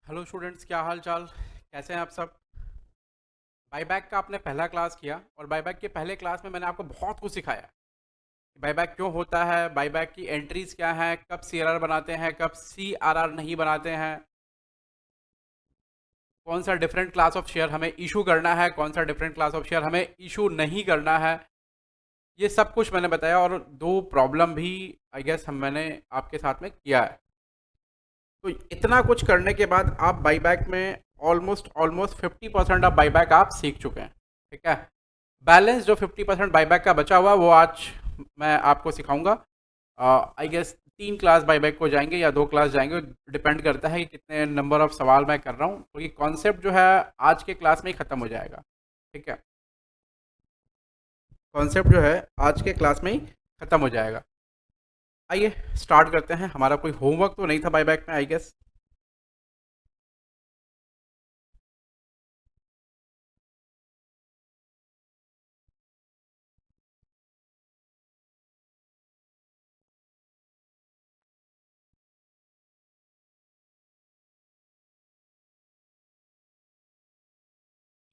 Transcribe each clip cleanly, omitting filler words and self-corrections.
Hello students, क्या हाल चाल, कैसे हैं आप सब। बाईबैक का आपने पहला क्लास किया और बाईबैक के पहले क्लास में मैंने आपको बहुत कुछ सिखाया। बाईबैक क्यों होता है, बाईबैक की एंट्रीज क्या हैं, कब सीआरआर बनाते हैं, कब सीआरआर नहीं बनाते हैं, कौन सा डिफरेंट क्लास ऑफ शेयर हमें इशू करना है, कौन सा डिफरेंट क्लास ऑफ शेयर हमें इशू नहीं करना है। ये सब कुछ मैंने बताया और दो प्रॉब्लम भी आई गेस हम मैंने आपके साथ में किया है। तो इतना कुछ करने के बाद आप बाईबैक में ऑलमोस्ट ऑलमोस्ट 50% आप बाईबैक आप सीख चुके हैं। ठीक है। बैलेंस जो 50% बाईबैक का बचा हुआ वो आज मैं आपको सिखाऊंगा। आई गेस 3 क्लास बाईबैक को जाएंगे या 2 क्लास जाएंगे, डिपेंड करता है कि कितने नंबर ऑफ सवाल मैं कर रहा हूँ, क्योंकि कॉन्सेप्ट जो है आज के क्लास में ही ख़त्म हो जाएगा। ठीक है। कॉन्सेप्ट जो है आज के क्लास में ही ख़त्म हो जाएगा। आइए स्टार्ट करते हैं। हमारा कोई होमवर्क तो नहीं था बाईबैक में आई गेस।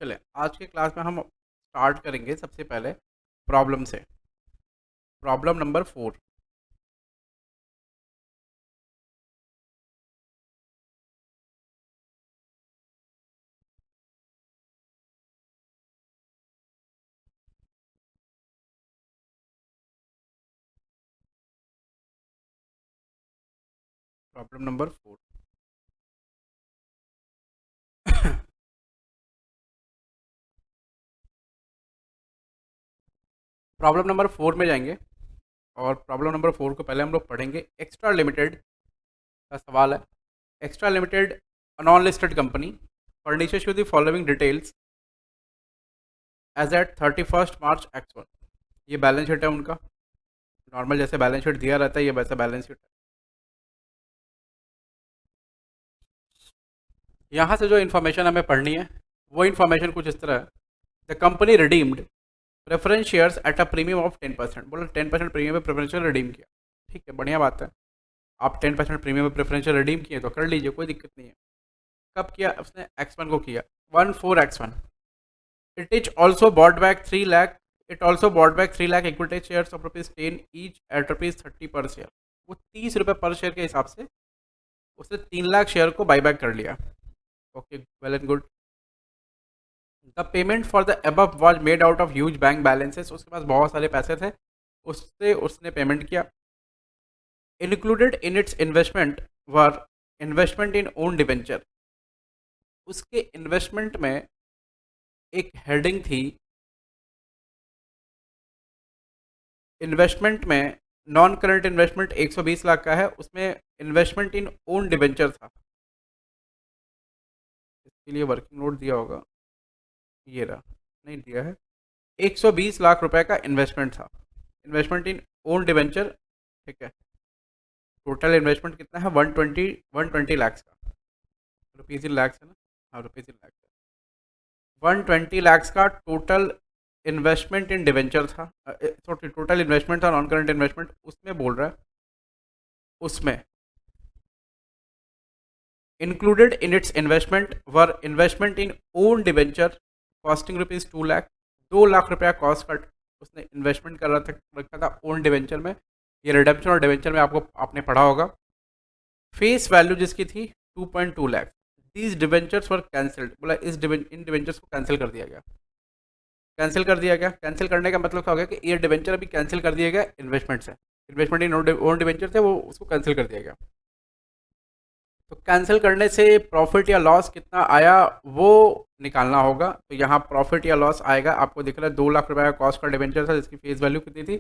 चले आज के क्लास में हम स्टार्ट करेंगे सबसे पहले प्रॉब्लम से। Problem number 4। Problem number 4। Problem number 4 में जाएंगे और प्रॉब्लम नंबर 4 को पहले हम लोग पढ़ेंगे। एक्स्ट्रा लिमिटेड का सवाल है। Extra limited non listed company furnishes with the following details as at 31 March X 1। ये बैलेंस शीट है उनका। नॉर्मल जैसे बैलेंस शीट दिया रहता है, ये वैसा बैलेंस शीट है। यहाँ से जो इन्फॉर्मेशन हमें पढ़नी है वो इन्फॉर्मेशन कुछ इस तरह है। The company redeemed preference shares at a premium of 10%। बोला 10% प्रीमियम में प्रेफरेंशियल रिडीम किया। ठीक है, बढ़िया बात है। आप 10% प्रीमियम में प्रेफरेंशियल रिडीम किए तो कर लीजिए, कोई दिक्कत नहीं है। कब किया उसने? X1 को किया। 14 X1। It is also bought back 3 lakh. It also bought back 3 lakh equity share of ₹10 each eight ₹30 पर शेयर। वो ₹30 पर शेयर के हिसाब से उसने 3 लाख शेयर को बाईबैक कर लिया। Okay, well and good. The payment for the above was made out of huge bank balances. उसके पास बहुत सारे पैसे थे, उससे उसने पेमेंट किया। Included in its investment were investment in own debenture. उसके इन्वेस्टमेंट में एक हेडिंग थी, इन्वेस्टमेंट में नॉन करंट इन्वेस्टमेंट 120 लाख का है, उसमें इन्वेस्टमेंट इन ओन डिवेंचर था। इसके लिए वर्किंग नोट दिया होगा, ये रहा, नहीं दिया है। 120 लाख रुपए का इन्वेस्टमेंट था, इन्वेस्टमेंट इन ओन डिवेंचर। ठीक है। टोटल इन्वेस्टमेंट कितना है? 120 लैक्स का। रुपीज इन लैक्स है ना? हाँ, रुपीज इन लैक्स है। 120 लैक्स का टोटल इन्वेस्टमेंट इन डिवेंचर था। टोटल इन्वेस्टमेंट था, नॉन करंट इन्वेस्टमेंट उसमें बोल रहा है। उसमें included in its investment were investment in own debenture costing ₹2 lakh. 2 lakh रुपया कॉस्ट कट उसने इन्वेस्टमेंट कर रखा था ओन डिवेंचर में। ये रिडेम्पशन और डिवेंचर में आपको आपने पढ़ा होगा। फेस वैल्यू जिसकी थी 2.2 lakh. These debentures were cancelled. बोला इन डिवेंचर्स को कैंसिल कर दिया गया। कैंसिल कर दिया गया, कैंसिल करने का मतलब क्या हो गया कि ये डिवेंचर अभी कैंसिल कर दिया गया इन्वेस्टमेंट से। इन्वेस्टमेंट इन ओन डिवेंचर थे, वो उसको कैंसिल कर दिया गया। तो कैंसिल करने से प्रॉफिट या लॉस कितना आया वो निकालना होगा। तो यहाँ प्रॉफिट या लॉस आएगा, आपको दिख रहा है 2 लाख रुपए का कॉस्ट का डिवेंचर था जिसकी फेस वैल्यू कितनी थी?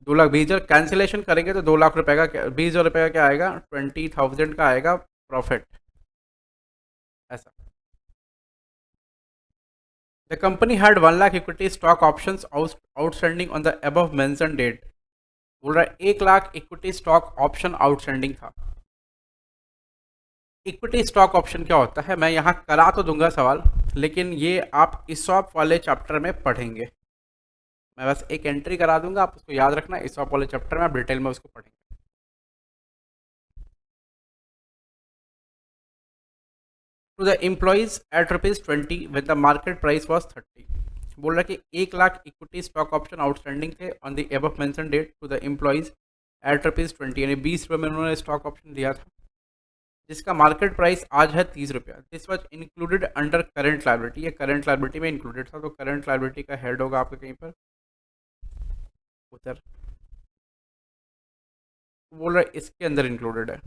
2 लाख। 20 हज़ार कैंसिलेशन करेंगे तो 2 लाख रुपए का 20 हज़ार रुपये का क्या आएगा? 20,000 का आएगा प्रॉफिट। ऐसा। The company had 1 lakh equity stock option outstanding on the above mention date. बोल रहा है 1 lakh equity stock option outstanding था। इक्विटी स्टॉक ऑप्शन क्या होता है मैं यहाँ करा तो दूंगा सवाल, लेकिन ये आप इसॉप वाले चैप्टर में पढ़ेंगे। मैं बस एक एंट्री करा दूंगा, आप उसको याद रखना। इसॉप वाले चैप्टर में आप डिटेल में उसको पढ़ेंगे। To the employees at ₹20 with the market price was 30। बोल रहा है कि 1 lakh equity stock option outstanding थे on the above mention date to the employees at ₹20, यानी 20 रुपये में उन्होंने स्टॉक ऑप्शन दिया था, जिसका मार्केट प्राइस आज है 30 रुपया। This was included under current liability, ये करंट लाइबिलिटी में इंक्लूडेड था, तो करंट लाइबिलिटी का हेड होगा आपका कहीं पर उधर, बोल रहा है इसके अंदर इंक्लूडेड है।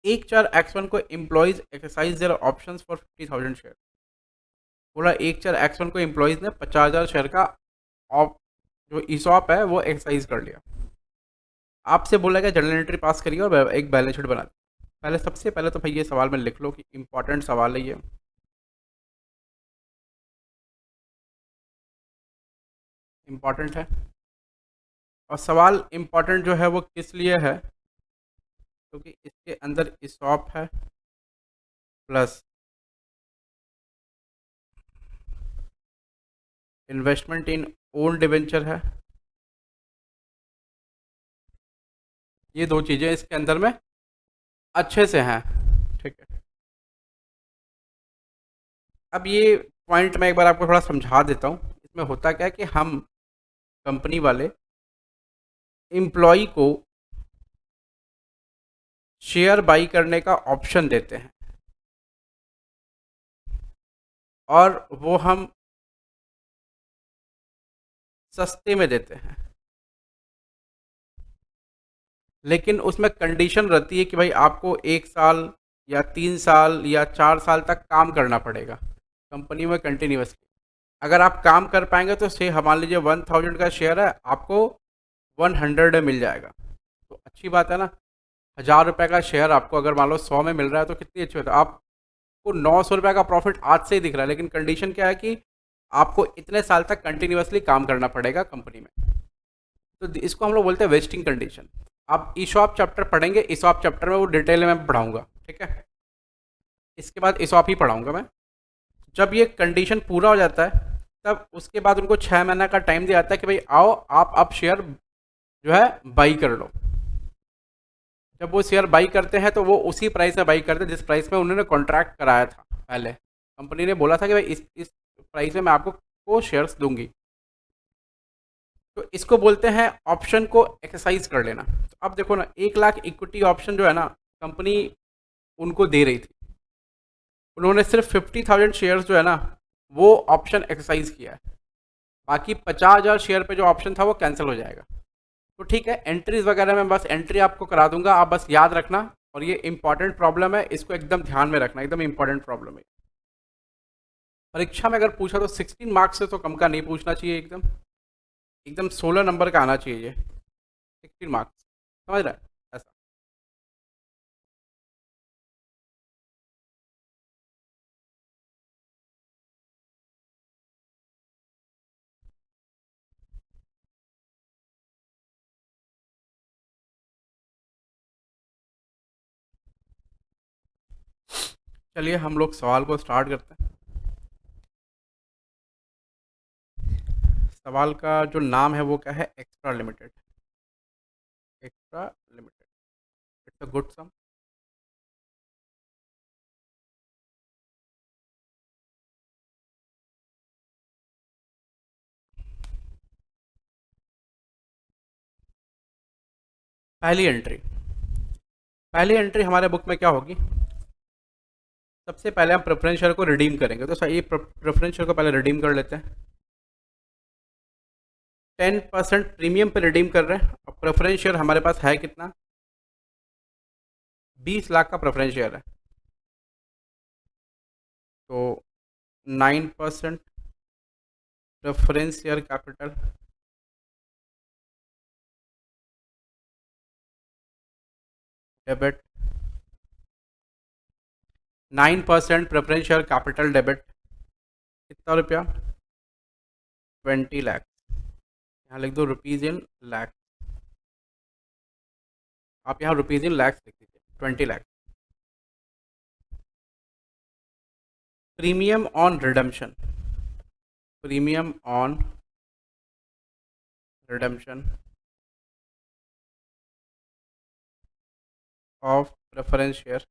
एक 4X1 को employees exercise their options for 50,000 share. बोला एक 4X1 को एम्प्लॉइज ने 50,000 शेयर का जो ईसॉप है वो एक्सरसाइज कर लिया। आपसे बोला गया जर्नल एंट्री पास करिए और एक बैलेंस शीट बना दी। पहले सबसे पहले तो भाई ये सवाल में लिख लो कि इंपॉर्टेंट सवाल है ये, इम्पॉर्टेंट है। और सवाल इम्पॉर्टेंट जो है वो किस लिए है, क्योंकि इसके अंदर ईसॉप है plus investment in own debenture है, ये दो चीज़ें इसके अंदर में अच्छे से हैं। ठीक है, अब ये पॉइंट मैं एक बार आपको थोड़ा समझा देता हूँ। इसमें होता क्या है कि हम कंपनी वाले एम्प्लॉय को शेयर बाई करने का ऑप्शन देते हैं और वो हम सस्ते में देते हैं, लेकिन उसमें कंडीशन रहती है कि भाई आपको 1 साल या 3 साल या 4 साल तक काम करना पड़ेगा कंपनी में कंटिन्यूसली। अगर आप काम कर पाएंगे तो से मान लीजिए 1000 का शेयर है, आपको 100 मिल जाएगा, तो अच्छी बात है ना। 1000 रुपये का शेयर आपको अगर मान लो 100 में मिल रहा है तो कितनी अच्छी बात है। आपको 900 रुपये का प्रॉफिट आज से ही दिख रहा है, लेकिन कंडीशन क्या है कि आपको इतने साल तक कंटिन्यूसली काम करना पड़ेगा कंपनी में। तो इसको हम लोग बोलते हैं वेस्टिंग कंडीशन। आप ईशॉप चैप्टर पढ़ेंगे, ईशॉप चैप्टर में वो डिटेल में पढ़ाऊंगा, ठीक है। इसके बाद ईशॉप ही पढ़ाऊंगा मैं। जब ये कंडीशन पूरा हो जाता है तब उसके बाद उनको 6 महीना का टाइम दिया जाता है कि भाई आओ आप अब शेयर जो है बाई कर लो। जब वो शेयर बाई करते हैं तो वो उसी प्राइस में बाई करते हैं जिस प्राइस में उन्होंने कॉन्ट्रैक्ट कराया था। पहले कंपनी ने बोला था कि भाई इस प्राइस में मैं आपको शेयर्स दूंगी, तो इसको बोलते हैं ऑप्शन को एक्सरसाइज कर लेना। तो अब देखो ना, 1 लाख इक्विटी ऑप्शन जो है ना कंपनी उनको दे रही थी, उन्होंने सिर्फ 50,000 शेयर्स जो है ना वो ऑप्शन एक्सरसाइज किया है, बाकी 50,000 शेयर पे जो ऑप्शन था वो कैंसिल हो जाएगा। तो ठीक है, एंट्रीज वगैरह में बस एंट्री आपको करा दूंगा, आप बस याद रखना। और ये इंपॉर्टेंट प्रॉब्लम है, इसको एकदम ध्यान में रखना, एकदम इंपॉर्टेंट प्रॉब्लम है। परीक्षा में अगर पूछा तो 16 मार्क्स से तो कम का नहीं पूछना चाहिए, एकदम एकदम 16 नंबर का आना चाहिए ये 16 मार्क्स, समझ रहा है ऐसा। चलिए हम लोग सवाल को स्टार्ट करते हैं। सवाल का जो नाम है वो क्या है, extra limited. Extra limited, it's a good sum. पहली एंट्री, पहली एंट्री हमारे बुक में क्या होगी, सबसे पहले हम प्रेफरेंस शेयर को रिडीम करेंगे। तो सही, प्रेफरेंस शेयर को पहले रिडीम कर लेते हैं। 10% प्रीमियम पे रिडीम कर रहे हैं। अब प्रेफरेंस शेयर हमारे पास है कितना, 20 लाख का प्रेफरेंस शेयर है, तो 9% preference share capital debit, 9% preference share capital debit कितना रुपया, 20 लाख। यहाँ लिख दो रुपीज़ इन लैख, आप यहाँ रुपीज़ इन लैक्स लिख दीजिए, 20 lakh. Premium on redemption, premium on redemption of preference share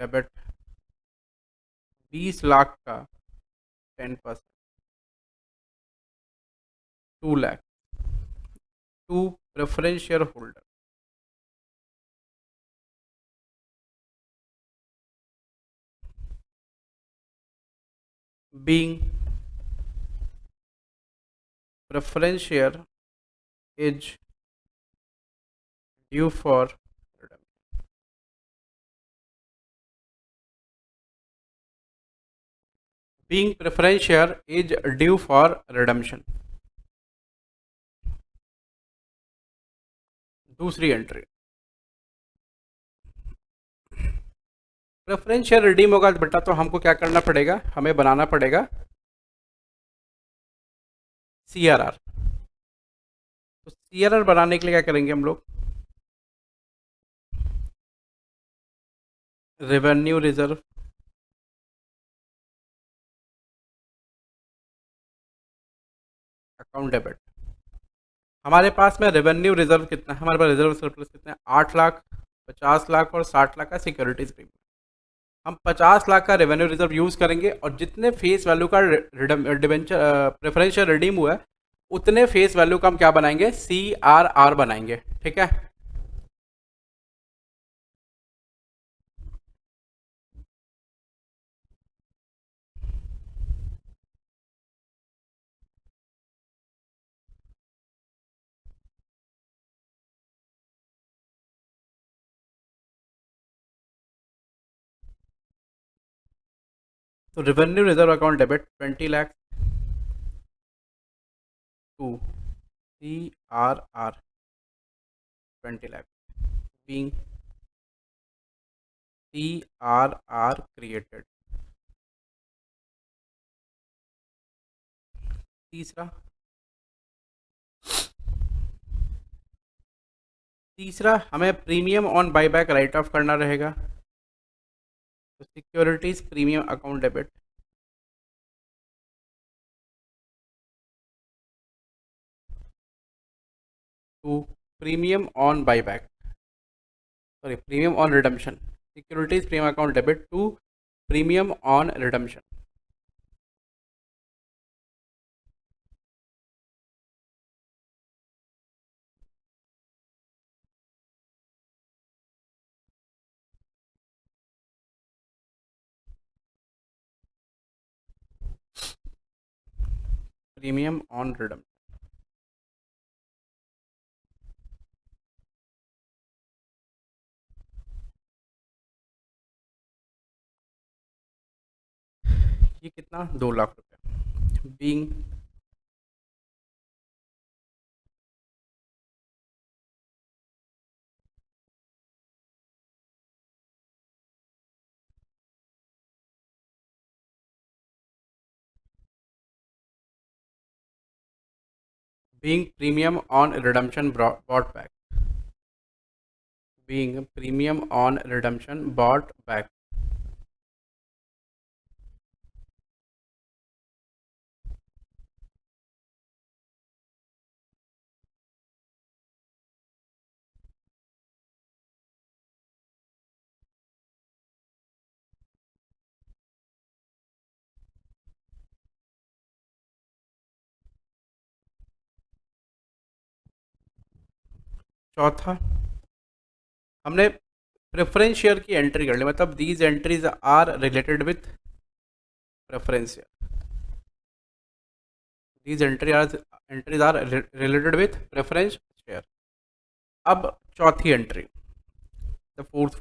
debit 20 lakh का 10%, 2 lakh to preference share holder being preference share is due for redemption. Being preference share is due for redemption. दूसरी entry, preference share redeem होगा बेटा तो हमको क्या करना पड़ेगा, हमें बनाना पड़ेगा CRR। तो CRR बनाने के लिए क्या करेंगे हम लोग, रेवेन्यू रिजर्व अकाउंट डेबिट। हमारे पास में रेवेन्यू रिजर्व कितना है, हमारे पास रिजर्व सरप्लस कितना है, 8 लाख, 50 लाख और 60 लाख का सिक्योरिटीज प्रीमियम। हम 50 लाख का रेवेन्यू रिजर्व यूज़ करेंगे और जितने फेस वैल्यू का डिबेंचर प्रेफरेंशियल रिडीम हुआ है उतने फेस वैल्यू का हम क्या बनाएंगे, CRR बनाएंगे। ठीक है, तो revenue reserve account debit 20 lakh to CRR 20 lakh being CRR created। तीसरा हमें premium on buyback write off करना रहेगा। तो securities premium account debit to premium on buyback, sorry premium on redemption, securities premium account debit to premium on redemption. Premium on redemption, ये कितना, 2 लाख रुपए being being premium on redemption bought back, being premium on redemption bought back। चौथा, हमने preference share की entry कर ली, मतलब these entries are related with preference share, these entries are related with preference share. अब चौथी entry, the fourth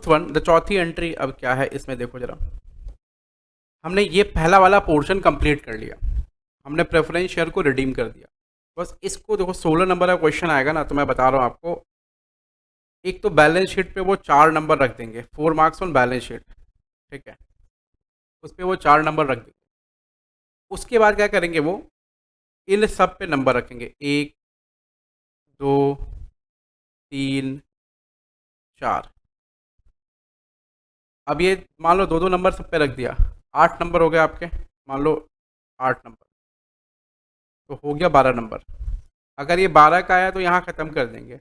one, the चौथी entry अब क्या है इसमें देखो जरा, हमने ये पहला वाला पोर्शन कंप्लीट कर लिया, हमने प्रेफरेंस शेयर को रिडीम कर दिया। बस इसको देखो 16 नंबर का क्वेश्चन आएगा ना, तो मैं बता रहा हूँ आपको, एक तो बैलेंस शीट पे वो 4 नंबर रख देंगे, 4 मार्क्स ऑन बैलेंस शीट, ठीक है, उस पर वो 4 नंबर रख देंगे। उसके बाद क्या करेंगे, वो इन सब पे नंबर रखेंगे, 1 2 3 4। अब ये मान लो 2 नंबर सब पे रख दिया, 8 नंबर हो गए आपके, मान लो 8 नंबर, तो हो गया 12 नंबर। अगर ये 12 का आया तो यहाँ ख़त्म कर देंगे।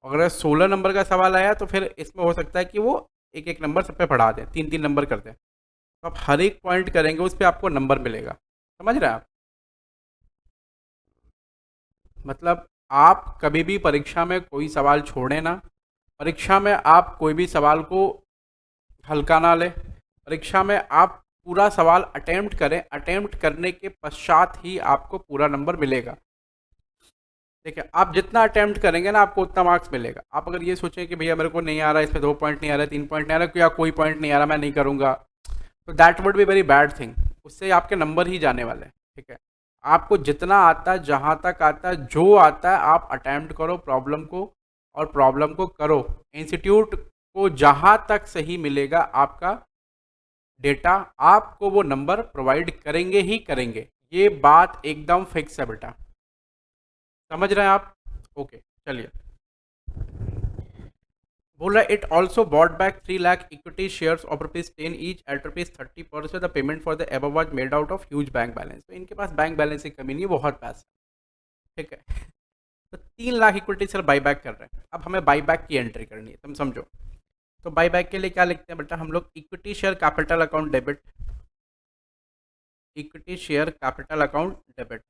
अगर 16 नंबर का सवाल आया तो फिर इसमें हो सकता है कि वो एक एक नंबर सब पे बढ़ा दें, 3 3 नंबर कर दें। तो आप हर एक पॉइंट करेंगे उस पर आपको नंबर मिलेगा। समझ रहे हैं आप? मतलब आप कभी भी परीक्षा में कोई सवाल छोड़ें ना। परीक्षा में आप कोई भी सवाल को हल्का ना लें। परीक्षा में आप पूरा सवाल अटेम्प्ट करें, अटेम्प्ट करने के पश्चात ही आपको पूरा नंबर मिलेगा। ठीक है, आप जितना अटेम्प्ट करेंगे ना आपको उतना मार्क्स मिलेगा। आप अगर ये सोचें कि भैया मेरे को नहीं आ रहा, इसमें 2 पॉइंट नहीं आ रहा, 3 पॉइंट नहीं आ रहा, या कोई पॉइंट नहीं आ रहा, मैं नहीं करूँगा, तो that would be very bad thing. उससे आपके नंबर ही जाने वाले हैं। ठीक है, आपको जितना आता है, जहाँ तक आता है, जो आता है आप अटेम्प्ट करो प्रॉब्लम को, और प्रॉब्लम को करो। इंस्टीट्यूट को जहाँ तक सही मिलेगा आपका डेटा, आपको वो नंबर प्रोवाइड करेंगे ही करेंगे। ये बात एकदम फिक्स है बेटा। समझ रहे हैं आप? ओके, चलिए। बोल रहा है it also bought back 3 lakh equity shares of ₹10 each eight ₹30 the payment for the above was made out of huge bank balance. तो इनके पास बैंक बैलेंस की कमी नहीं है, बहुत पैसा। ठीक है, तो 3 lakh equity sir by back कर रहे हैं। अब हमें बाई बैक की एंट्री करनी है, तुम समझो। तो बाई बैक के लिए क्या लिखते हैं बेटा हम लोग? Equity share capital account debit, equity share capital account debit,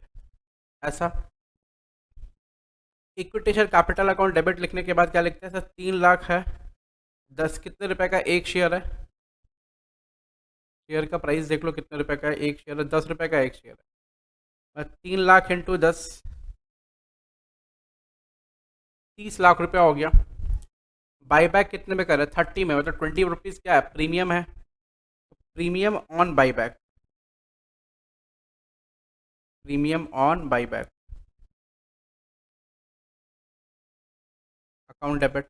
ऐसा। Equity share capital account debit लिखने के बाद क्या लिखते हैं सर? 3 लाख है, 10 कितने रुपए का एक शेयर है? शेयर का प्राइस देख लो कितने रुपए का है एक शेयर है? 10 रुपए का एक शेयर है। 3 लाख इंटू 10, 30 लाख रुपया हो गया। बाई बैक कितने में कर रहे हैं? 30 में, मतलब ₹20 क्या है? प्रीमियम है। Premium on by back, premium on by bank account debit,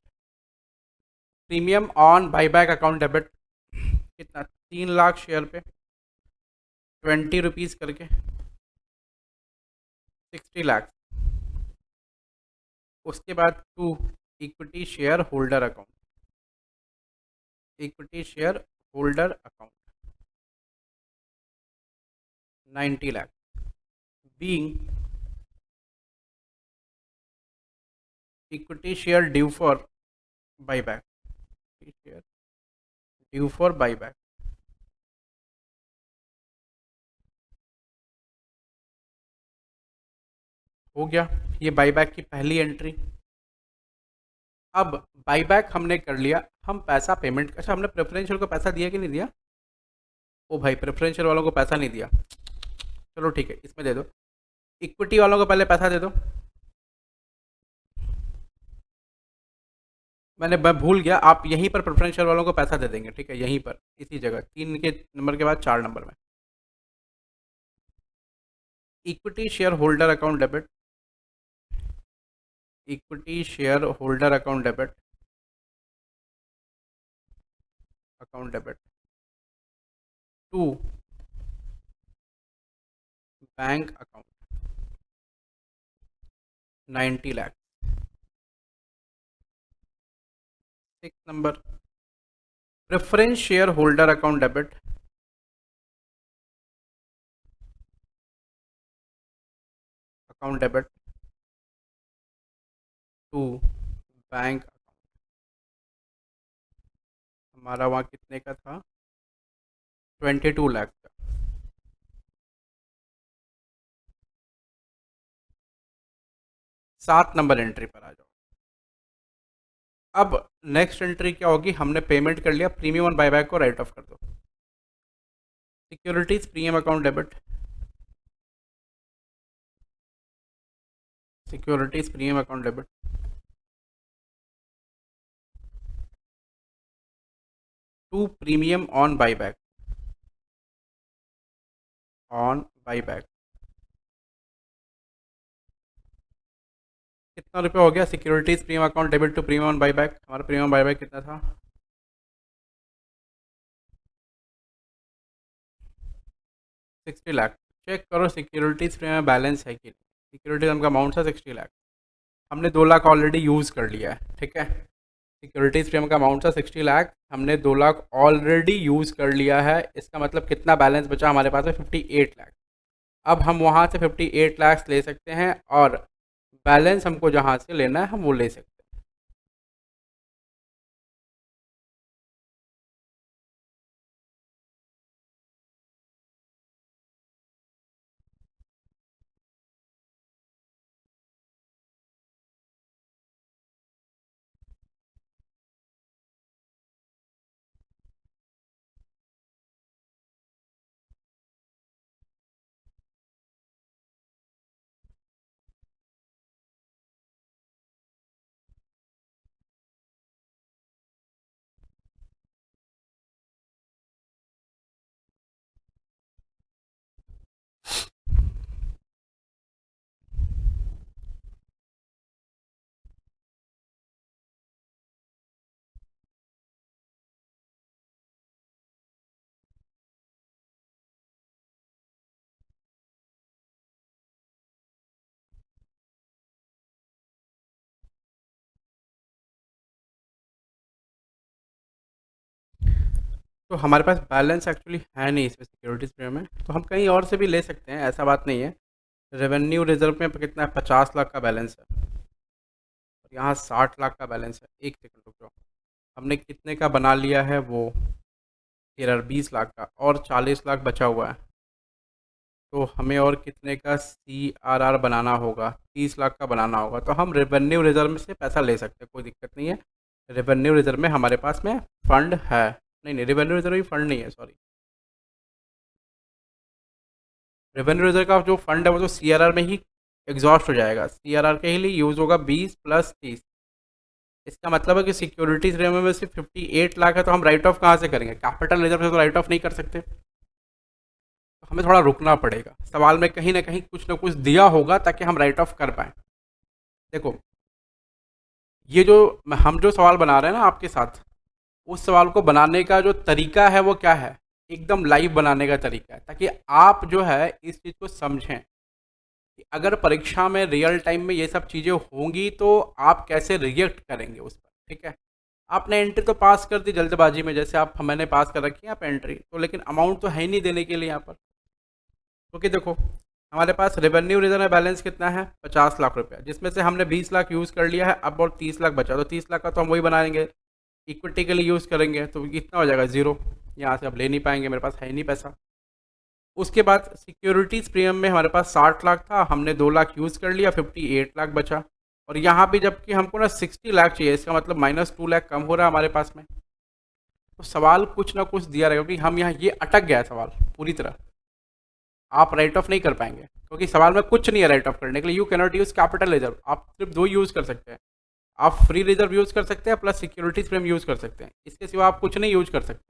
premium on by bank account debit कितना? 3 लाख शेयर पे ₹20 करके 60 लाख। उसके बाद 2 equity share holder account, equity share holder account 90 lakh, being equity share due for by back, share due for by back. हो गया ये by back की पहली एंट्री। अब बाईबैक हमने कर लिया, हम पैसा पेमेंट, अच्छा हमने प्रेफरेंशियल को पैसा दिया कि नहीं दिया? ओ भाई, प्रेफरेंशियल वालों को पैसा नहीं दिया, चलो ठीक है इसमें दे दो। इक्विटी वालों को पहले पैसा दे दो। मैं भूल गया, आप यहीं पर प्रेफरेंशियल वालों को पैसा दे देंगे। ठीक है, यहीं पर इसी जगह 3 के नंबर के बाद 4 नंबर में। Equity share holder account debit, equity share holder account debit, account debit 2 bank account 90 lakh. 6 number preference share holder account debit, account debit 2 bank account. हमारा वहाँ कितने का था? 22 लाख का। 7 नंबर एंट्री पर आ जाओ। अब नेक्स्ट एंट्री क्या होगी? हमने पेमेंट कर लिया, प्रीमियम ऑन बायबैक को राइट ऑफ कर दो। Securities premium account debit, securities premium account debit 2 premium on buyback, on buyback कितना रुपया हो गया? Securities premium account debit to premium on buyback, हमारा प्रीमियम बायबैक कितना था? 60 लाख। चेक करो सिक्योरिटीज प्रीमियम बैलेंस है कि नहीं। सिक्योरिटीज का अमाउंट था 60 लाख, हमने 2 लाख ऑलरेडी यूज़ कर लिया है। ठीक है, सिक्योरिटीज प्रीमियम का अमाउंट था 60 लाख, हमने 2 लाख ऑलरेडी यूज़ कर लिया है। इसका मतलब कितना बैलेंस बचा हमारे पास है? 58 लाख। अब हम वहाँ से 58 लाख ले सकते हैं और बैलेंस हमको जहाँ से लेना है हम वो ले सकते हैं। तो हमारे पास बैलेंस एक्चुअली है नहीं इसमें सिक्योरिटीज प्रीमियम में, तो हम कहीं और से भी ले सकते हैं, ऐसा बात नहीं है। रेवेन्यू रिजर्व में कितना है, 50 लाख का बैलेंस है और यहाँ 60 लाख का बैलेंस है। एक सेकंड रुक जाओ, हमने कितने का बना लिया है वो, 20 लाख का, और 40 लाख बचा हुआ है। तो हमें और कितने का CRR बनाना होगा, 30 लाख का बनाना होगा। तो हम रेवेन्यू रिजर्व में से पैसा ले सकते हैं, कोई दिक्कत नहीं है। रेवेन्यू रिजर्व में हमारे पास में फंड है, नहीं नहीं रेवेन्यू रिजर्व में फंड नहीं है, सॉरी। रेवेन्यू रिजर्व का जो फंड है वो तो CRR में ही एग्जॉस्ट हो जाएगा, CRR के ही लिए यूज़ होगा 20 + 30। इसका मतलब है कि सिक्योरिटीज रेवेन्यू में सिर्फ 58 लाख है, तो हम राइट ऑफ कहाँ से करेंगे, कैपिटल रिजर्व से तो राइट ऑफ नहीं कर सकते। तो हमें थोड़ा रुकना पड़ेगा, सवाल में कहीं ना कहीं कुछ ना कुछ दिया होगा ताकि हम राइट ऑफ कर पाएँ। देखो, ये जो हम जो सवाल बना रहे हैं ना आपके साथ, उस सवाल को बनाने का जो तरीका है वो क्या है, एकदम लाइव बनाने का तरीका है, ताकि आप जो है इस चीज़ को समझें कि अगर परीक्षा में रियल टाइम में ये सब चीज़ें होंगी तो आप कैसे रिएक्ट करेंगे उस पर। ठीक है, आपने एंट्री तो पास कर दी जल्दबाजी में, जैसे आप मैंने पास कर रखी है आप एंट्री तो, लेकिन अमाउंट तो है ही नहीं देने के लिए यहाँ पर। क्योंकि देखो, हमारे पास रेवेन्यू रिजर्व में बैलेंस कितना है, 50 लाख रुपया, जिसमें से हमने 20 लाख यूज़ कर लिया है, अब और 30 लाख बचा। तो 30 लाख का तो हम वही बनाएंगे, इक्विटी के लिए यूज़ करेंगे, तो कितना हो जाएगा, ज़ीरो। यहाँ से अब ले नहीं पाएंगे, मेरे पास है ही नहीं पैसा। उसके बाद सिक्योरिटीज़ प्रीमियम में हमारे पास 60 लाख था, हमने 2 लाख यूज़ कर लिया, 58 लाख बचा। और यहाँ भी जबकि हमको ना 60 लाख चाहिए, इसका मतलब -2 लाख कम हो रहा है हमारे पास में। तो सवाल कुछ ना कुछ दिया रहेगा, क्योंकि हम यहाँ ये अटक गया है सवाल पूरी तरह, आप राइट ऑफ नहीं कर पाएंगे क्योंकि सवाल में कुछ नहीं है राइट ऑफ करने के लिए। You cannot use capital reserve, आप सिर्फ दो यूज़ कर सकते हैं, आप फ्री रिजर्व यूज़ कर सकते हैं प्लस सिक्योरिटीज प्रीमियम यूज़ कर सकते हैं, इसके सिवा आप कुछ नहीं यूज़ कर सकते।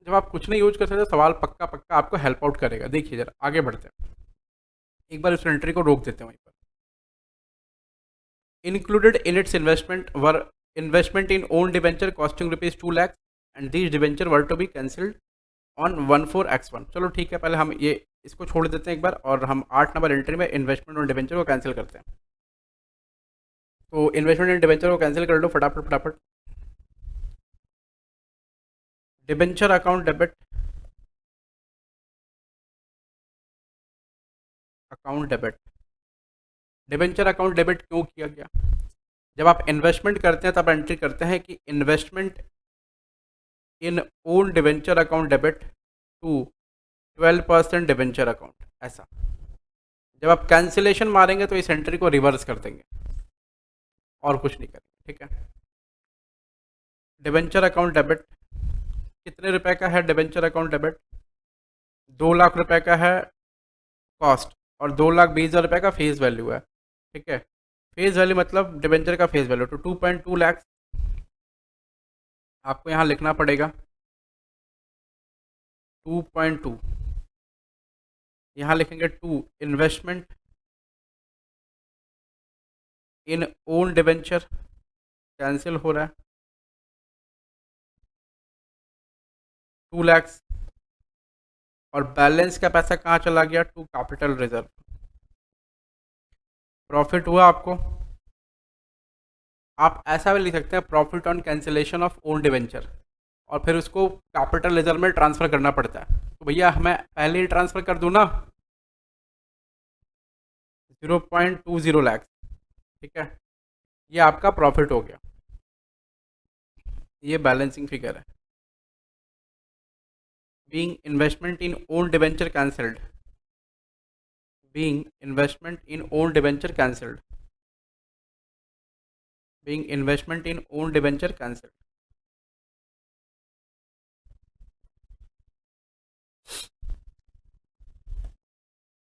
जब आप कुछ नहीं यूज़ कर सकते, सवाल पक्का पक्का आपको हेल्प आउट करेगा। देखिए जरा आगे बढ़ते हैं, एक बार इस एंट्री को रोक देते हैं वहीं पर। Included in its investment in own debenture costing ₹2 lakh and these debenture were to be cancelled on 14x1। चलो ठीक है, पहले हम ये इसको छोड़ देते हैं एक बार, और हम 8 नंबर एंट्री में इन्वेस्टमेंट और डिवेंचर को कैंसिल करते हैं। तो इन्वेस्टमेंट एंड डिवेंचर को कैंसिल कर लो फटाफट फटाफट। Debenture account debit, account debit, debenture account debit क्यों किया गया, जब आप इन्वेस्टमेंट करते हैं तब एंट्री करते हैं कि investment in own debenture account debit to 12% debenture account, ऐसा। जब आप कैंसिलेशन मारेंगे तो इस एंट्री को रिवर्स कर देंगे और कुछ नहीं करेंगे। ठीक है, डिवेंचर अकाउंट डेबिट कितने रुपए का है, डिवेंचर अकाउंट डेबिट 2 लाख रुपए का है कॉस्ट, और 2,20,000 रुपये का फेस वैल्यू है। ठीक है, फेस वैल्यू मतलब डिवेंचर का फेस वैल्यू, तो 2.2 लाख आपको यहाँ लिखना पड़ेगा, 2.2, यहाँ लिखेंगे 2 investment in own debenture, cancel हो रहा है 2 लाख, और बैलेंस का पैसा कहाँ चला गया, टू कैपिटल रिजर्व। प्रॉफिट हुआ आपको, आप ऐसा भी लिख सकते हैं profit on cancellation of own debenture, और फिर उसको कैपिटल रिजर्व में ट्रांसफ़र करना पड़ता है। तो भैया मैं पहले ही ट्रांसफ़र कर दूँ ना, 0.20 लाख, ठीक है। ये आपका प्रॉफिट हो गया, ये बैलेंसिंग फिगर है। Being investment in own debenture cancelled, being investment in own debenture cancelled, being investment in own debenture cancelled.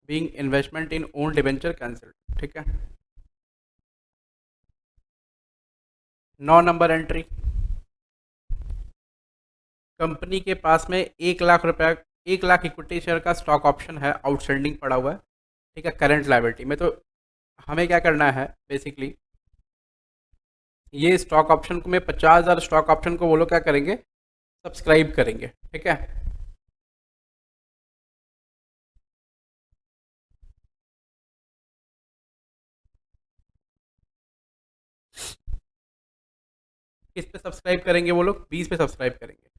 Being investment in own debenture cancelled, ठीक है। 9 नंबर एंट्री, कंपनी के पास में 1 लाख रुपया, 1 लाख इक्विटी शेयर का stock option है, outstanding पड़ा हुआ है, ठीक है, करंट लायबिलिटी में। तो हमें क्या करना है बेसिकली, ये स्टॉक ऑप्शन को, में 50,000 स्टॉक ऑप्शन को वो लोग क्या करेंगे, सब्सक्राइब करेंगे, ठीक है। किस पे सब्सक्राइब करेंगे वो लोग, 20 पे सब्सक्राइब करेंगे।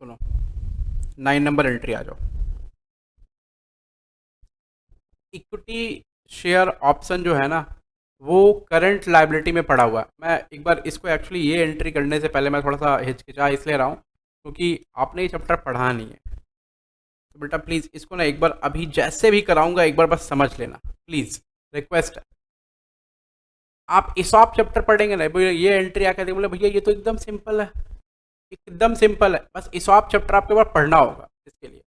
सुनो, 9 नंबर एंट्री आ जाओ। इक्विटी शेयर ऑप्शन जो है ना, वो करंट लाइबिलिटी में पड़ा हुआ है। मैं एक बार इसको एक्चुअली, ये एंट्री करने से पहले मैं थोड़ा सा हिचकिचा इसलिए रहा हूँ क्योंकि आपने ये चैप्टर पढ़ा नहीं है। तो बेटा प्लीज़ इसको ना एक बार, अभी जैसे भी कराऊंगा एक बार बस समझ लेना, प्लीज़ रिक्वेस्ट है। आप इसॉप चैप्टर पढ़ेंगे ना, भैया ये एंट्री आकर बोले भैया ये तो एकदम सिंपल है, एकदम सिंपल है, बस इसॉप चैप्टर आपके पास पढ़ना होगा इसके लिए।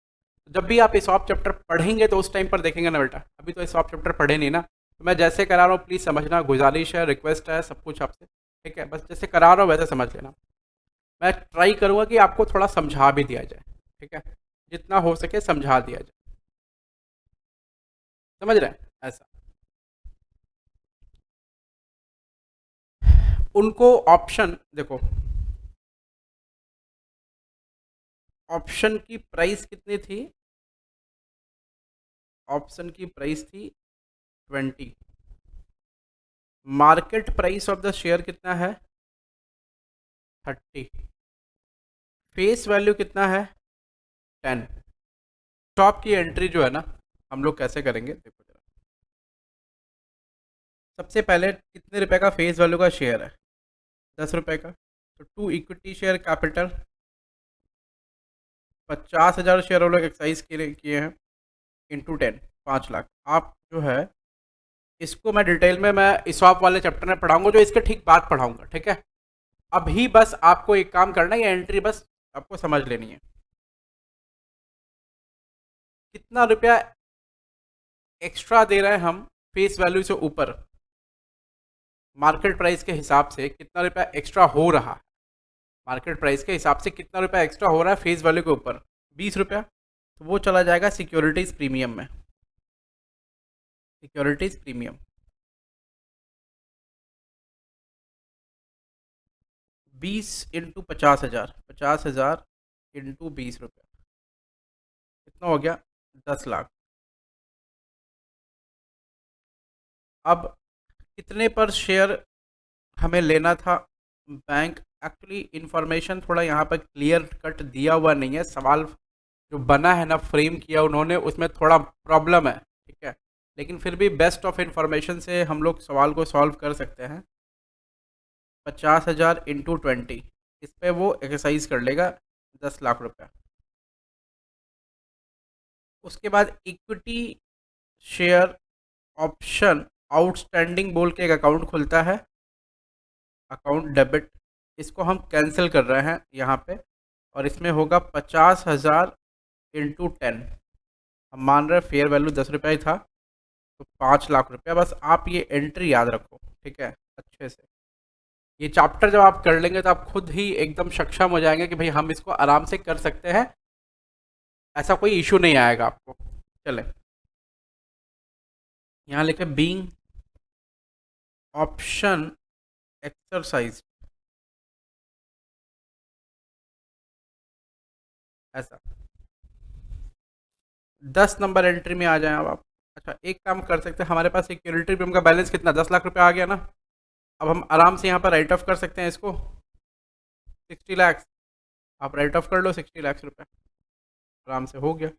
जब भी आप इसॉप चैप्टर पढ़ेंगे तो उस टाइम पर देखेंगे ना बेटा, अभी तो इसॉप चैप्टर पढ़े नहीं ना, तो मैं जैसे करा रहा हूँ प्लीज़ समझना, गुजारिश है, रिक्वेस्ट है, सब कुछ आपसे, ठीक है। बस जैसे करा रहा हूँ वैसे समझ लेना। मैं ट्राई करूँगा कि आपको थोड़ा समझा भी दिया जाए, ठीक है, जितना हो सके समझा दिया जाए, समझ रहे हैं ऐसा। उनको ऑप्शन देखो, ऑप्शन की प्राइस कितनी थी, ऑप्शन की प्राइस थी 20, market price of the share कितना है 30, फेस वैल्यू कितना है 10। स्टॉप की एंट्री जो है ना, हम लोग कैसे करेंगे देखो जरा। सबसे पहले कितने रुपए का फेस वैल्यू का शेयर है, 10 रुपए का, तो 2 इक्विटी शेयर कैपिटल, 50,000 शेयर वो लोग एक्सरसाइज किए हैं, इंटू 10, 5 लाख। आप जो है इसको मैं डिटेल में, मैं इसॉप वाले चैप्टर में पढ़ाऊंगा, जो इसके ठीक बाद पढ़ाऊंगा, ठीक है। अभी बस आपको एक काम करना है, ये एंट्री बस आपको समझ लेनी है। कितना रुपया एक्स्ट्रा दे रहे हैं हम फेस वैल्यू से ऊपर, मार्केट प्राइस के हिसाब से कितना रुपया एक्स्ट्रा हो रहा है, मार्केट प्राइस के हिसाब से कितना रुपया एक्स्ट्रा हो रहा है फेस वैल्यू के ऊपर, 20 रुपया, तो वो चला जाएगा सिक्योरिटीज़ प्रीमियम में, सिक्योरिटीज़ प्रीमियम 20 इंटू 50,000, 50,000 इंटू 20 रुपया, कितना हो गया 10 लाख। अब कितने पर शेयर हमें लेना था, बैंक एक्चुअली इंफॉर्मेशन थोड़ा यहाँ पर क्लियर कट दिया हुआ नहीं है, सवाल जो बना है ना, फ्रेम किया उन्होंने, उसमें थोड़ा प्रॉब्लम है, ठीक है, लेकिन फिर भी बेस्ट ऑफ इंफॉर्मेशन से हम लोग सवाल को सॉल्व कर सकते हैं। 50,000 इंटू 20, इस पर वो एक्सरसाइज कर लेगा 10 लाख रुपया। उसके बाद इक्विटी शेयर ऑप्शन आउटस्टैंडिंग बोल के एक अकाउंट खुलता है, अकाउंट डेबिट, इसको हम कैंसिल कर रहे हैं यहाँ पे, और इसमें होगा 50,000 इंटू 10, हम मान रहे फेयर वैल्यू 10 रुपया ही था, तो 5 लाख रुपया। बस आप ये एंट्री याद रखो, ठीक है, अच्छे से। ये चैप्टर जब आप कर लेंगे तो आप खुद ही एकदम सक्षम हो जाएंगे कि भाई हम इसको आराम से कर सकते हैं, ऐसा कोई इशू नहीं आएगा आपको। चले, यहाँ लिखे बीइंग ऑप्शन एक्सरसाइज, ऐसा 10 नंबर एंट्री में आ जाए अब आप। अच्छा एक काम कर सकते हैं, हमारे पास सिक्योरिटी प्रीमियम का बैलेंस कितना, 10 लाख रुपया आ गया ना। अब हम आराम से यहाँ पर राइट ऑफ कर सकते हैं इसको, 60 लाख, आप राइट ऑफ कर लो 60 लाख रुपया। आराम से हो गया।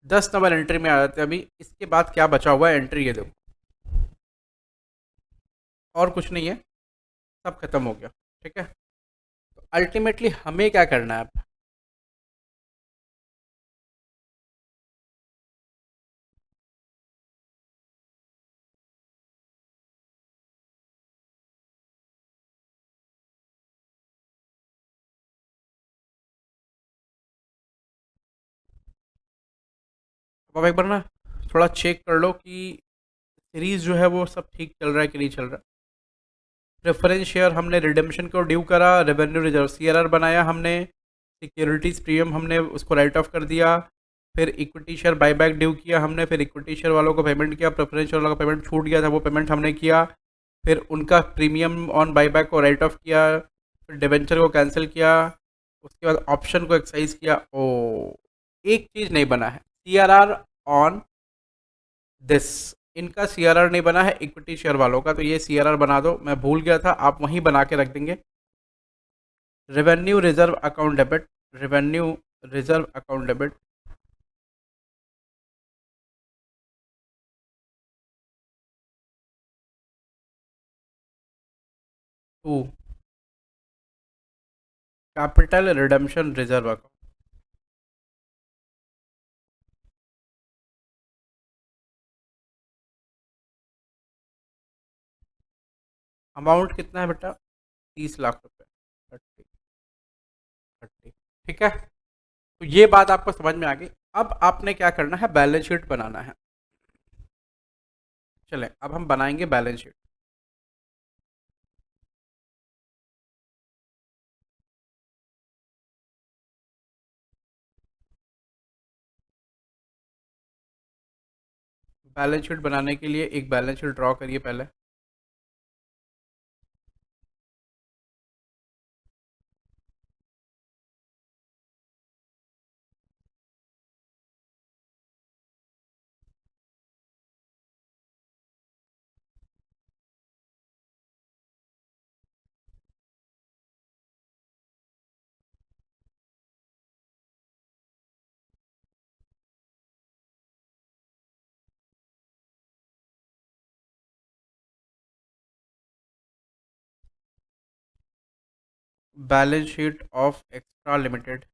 दस नंबर एंट्री में आ जाते हैं। अभी इसके बाद क्या बचा हुआ है एंट्री, ये देखो, और कुछ नहीं है, सब खत्म हो गया। ठीक है, तो अल्टीमेटली हमें क्या करना है अब? अब एक बार ना थोड़ा चेक कर लो कि सीरीज जो है वो सब ठीक चल रहा है कि नहीं चल रहा। प्रेफरेंस शेयर हमने रिडेम्पशन को ड्यू करा, रेवेन्यू रिजर्व सीआरआर बनाया हमने, सिक्योरिटीज प्रीमियम हमने उसको राइट ऑफ कर दिया, फिर इक्विटी शेयर बायबैक ड्यू किया हमने, फिर इक्विटी शेयर वालों को पेमेंट किया, प्रेफरेंस शेयर वालों का पेमेंट छूट गया था वो पेमेंट हमने किया, फिर उनका प्रीमियम ऑन बायबैक को राइट ऑफ किया, फिर डिवेंचर को कैंसिल किया, उसके बाद ऑप्शन को एक्सरसाइज किया। ओ, एक चीज़ नहीं बना है, सीआरआर ऑन दिस, इनका सीआरआर नहीं बना है इक्विटी शेयर वालों का, तो ये सीआरआर बना दो, मैं भूल गया था, आप वहीं बना के रख देंगे। Revenue reserve account debit, revenue reserve account debit to capital redemption reserve account. Amount कितना है बेटा? 30 लाख रुपए। 30, ठीक है, तो ये बात आपको समझ में आ गई। अब आपने क्या करना है, बैलेंस शीट बनाना है। चलें अब हम बनाएंगे बैलेंस शीट। बैलेंस शीट बनाने के लिए एक बैलेंस शीट ड्रॉ करिए पहले। Balance sheet of extra limited,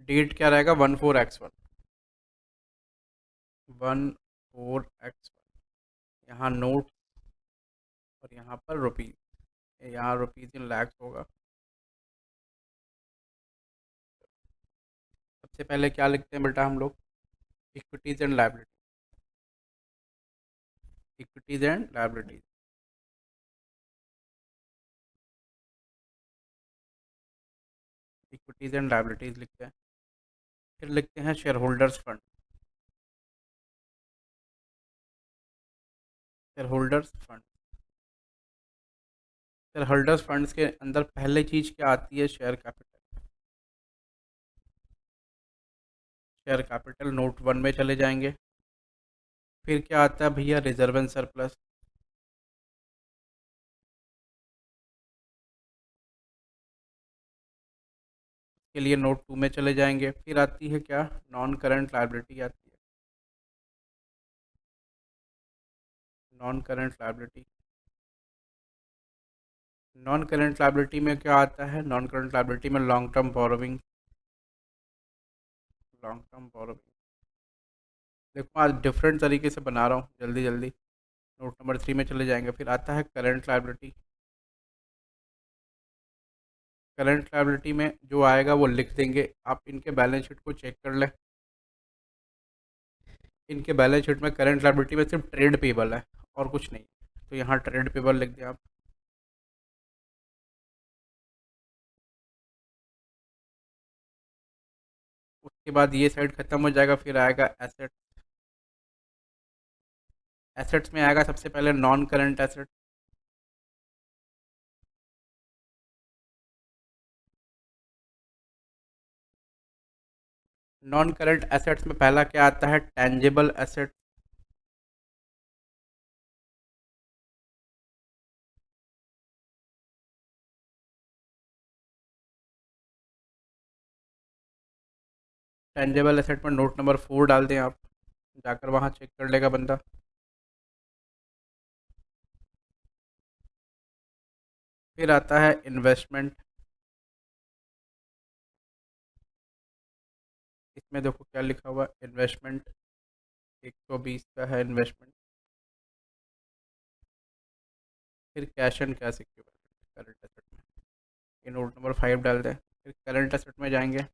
date क्या रहेगा? 14x1, 14x1, यहाँ नोट और यहाँ पर रुपीज़, यहाँ रुपीज़ इन लैक्स होगा। सबसे पहले क्या लिखते हैं बेटा हम लोग? Equities and liability, equities and liabilities, equities and liabilities लिखते हैं। फिर लिखते हैं share holders fund, share holders fund. Share holders funds के अंदर पहले चीज़ क्या आती है? Share capital, share capital note 1 में चले जाएंगे। फिर क्या आता है भैया? रिजर्व एंड सरप्लस, के लिए नोट 2 में चले जाएंगे। फिर आती है क्या? नॉन करंट लायबिलिटी आती है, non current liability. Non current liability में क्या आता है? नॉन करंट लायबिलिटी में long term borrowing, long term borrowing. देखो आज डिफरेंट तरीके से बना रहा हूँ, जल्दी जल्दी। नोट नंबर 3 में चले जाएंगे। फिर आता है करंट लायबिलिटी, करंट लायबिलिटी में जो आएगा वो लिख देंगे। आप इनके बैलेंस शीट को चेक कर लें, इनके बैलेंस शीट में करंट लायबिलिटी में सिर्फ ट्रेड पेबल है और कुछ नहीं, तो यहाँ ट्रेड पेबल लिख दें आप। उसके बाद ये साइड खत्म हो जाएगा, फिर आएगा एसेट। एसेट्स में आएगा सबसे पहले non current asset, non current assets में पहला क्या आता है, टेंजिबल एसेट। टेंजिबल एसेट में नोट नंबर 4 डाल दें आप, जाकर वहाँ चेक कर लेगा बंदा। फिर आता है इन्वेस्टमेंट। इसमें देखो क्या लिखा हुआ है, इन्वेस्टमेंट 120 का है इन्वेस्टमेंट। फिर cash and cash equivalent current asset में, ये नोट नंबर 5 डाल दें। फिर करंट एसेट में जाएंगे,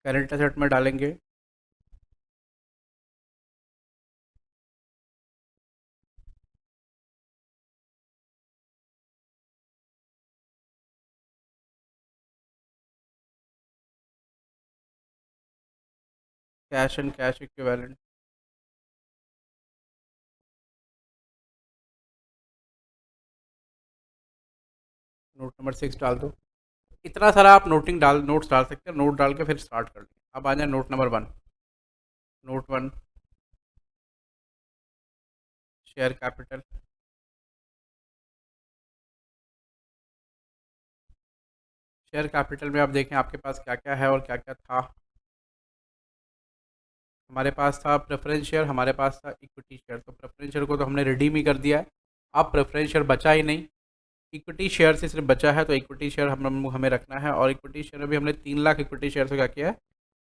करंट एसेट में डालेंगे cash and cash equivalent. Note number 6 डाल दो। इतना सारा आप नोट्स डाल सकते हैं, नोट डाल के फिर स्टार्ट कर लें। अब आ जाए note number 1। Note 1, share capital. Share capital में आप देखें आपके पास क्या क्या है और क्या क्या था। हमारे पास था प्रेफरेंस शेयर, हमारे पास था इक्विटी शेयर। तो प्रेफरेंस शेयर को तो हमने रिडीम ही कर दिया है, अब प्रेफरेंस शेयर बचा ही नहीं। इक्विटी शेयर से सिर्फ बचा है, तो इक्विटी शेयर हमें रखना है। और इक्विटी शेयर में भी हमने 3 लाख इक्विटी शेयर से क्या किया है,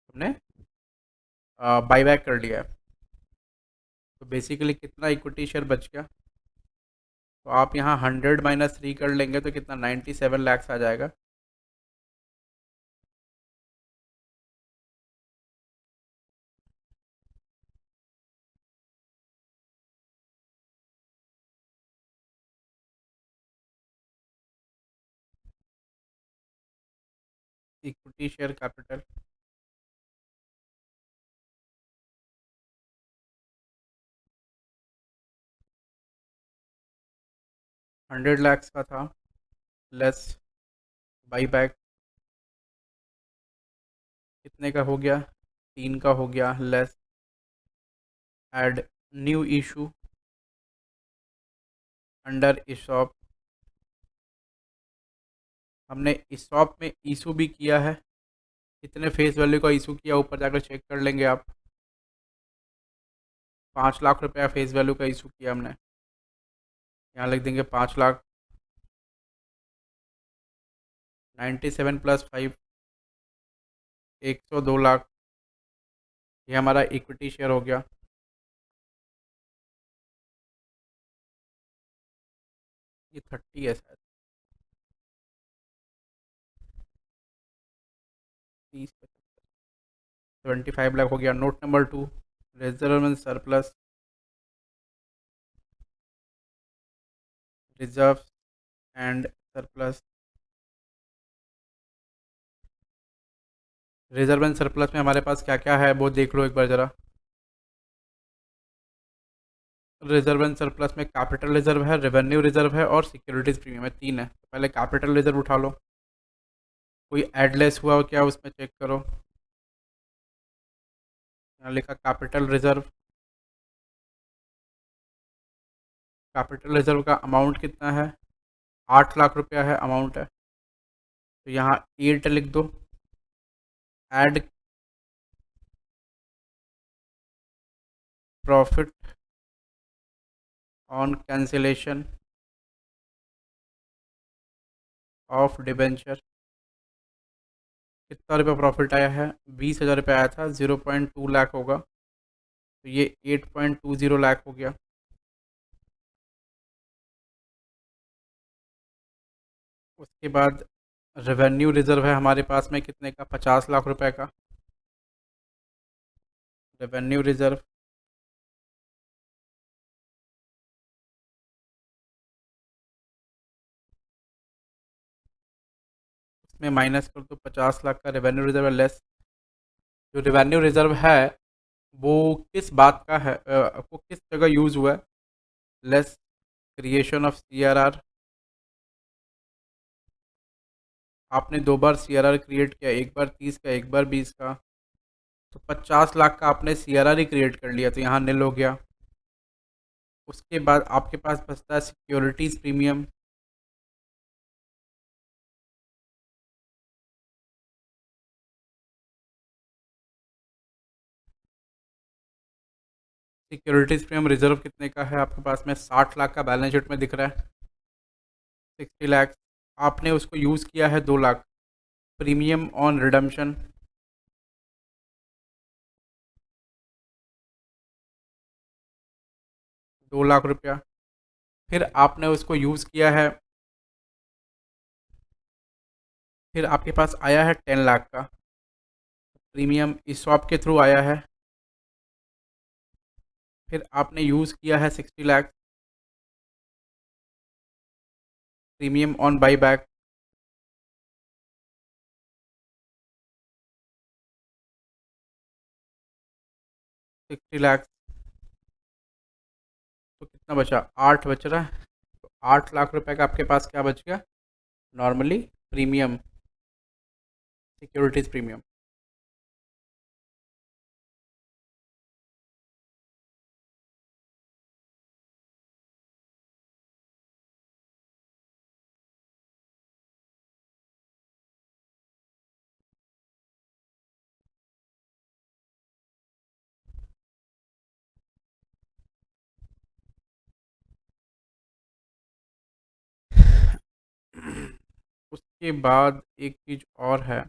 हमने बाईबैक कर लिया है। तो बेसिकली कितना इक्विटी शेयर बच गया, तो आप यहाँ 100 - 3 कर लेंगे तो कितना 97 लाख आ जाएगा। इक्विटी शेयर कैपिटल 100 लाख का था, लेस बाईबैक कितने का हो गया, 3 का हो गया, less add new issue under ESOP. हमने इशॉप में इशू भी किया है, कितने फेस वैल्यू का इशू किया ऊपर जाकर चेक कर लेंगे आप। 5 लाख रुपया फेस वैल्यू का इशू किया हमने, यहाँ लिख देंगे 5 लाख। 97 + 5 102 लाख, ये हमारा इक्विटी शेयर हो गया। ये 30 है शायद, 25 लाख हो गया। Note number 2, reserve and surplus. Reserve and surplus, reserve and surplus में हमारे पास क्या क्या है वो देख लो एक बार ज़रा। रिजर्व एंड सरप्लस में कैपिटल रिजर्व है, रेवेन्यू रिजर्व है और सिक्योरिटीज प्रीमियम है, 3 है। तो पहले कैपिटल रिजर्व उठा लो, कोई एडलेस हुआ हो क्या उसमें चेक करो। यहाँ लिखा कैपिटल रिजर्व, कैपिटल रिजर्व का अमाउंट कितना है, 8 लाख रुपया है अमाउंट है। तो यहाँ 8 लिख दो, add profit on cancellation of debenture. कितना रुपया प्रॉफिट आया है, 20,000 रुपया आया था, 0.2 लाख होगा, तो ये 8.20 लाख हो गया। उसके बाद रेवेन्यू रिजर्व है हमारे पास में कितने का, 50 लाख रुपए का रेवेन्यू रिजर्व। उसमें माइनस कर दो 50 लाख का रेवेन्यू रिजर्व, लेस जो रेवेन्यू रिजर्व है वो किस बात का है, आपको किस जगह यूज़ हुआ है? Less creation of CRR. आपने 2 बार सीआरआर क्रिएट किया, एक बार 30 का, एक बार 20 का, तो 50 लाख का आपने सीआरआर ही क्रिएट कर लिया, तो यहाँ नील हो गया। उसके बाद आपके पास बचता है securities premium. Securities premium reserve कितने का है आपके पास में? 60 लाख का बैलेंस शीट में दिख रहा है। 60 लाख, आपने उसको यूज़ किया है 2 lakh. Premium on redemption 2 lakh रुपया। फिर आपने उसको यूज़ किया है, फिर आपके पास आया है 10 लाख का प्रीमियम ईसॉप के थ्रू आया है। फिर आपने यूज़ किया है 60 lakh premium on by back. 60 lakh, तो कितना बचा? 8 बच रहा है। तो 8 लाख रुपए का आपके पास क्या बच गया? Normally premium, securities premium. उसके बाद एक चीज़ और है,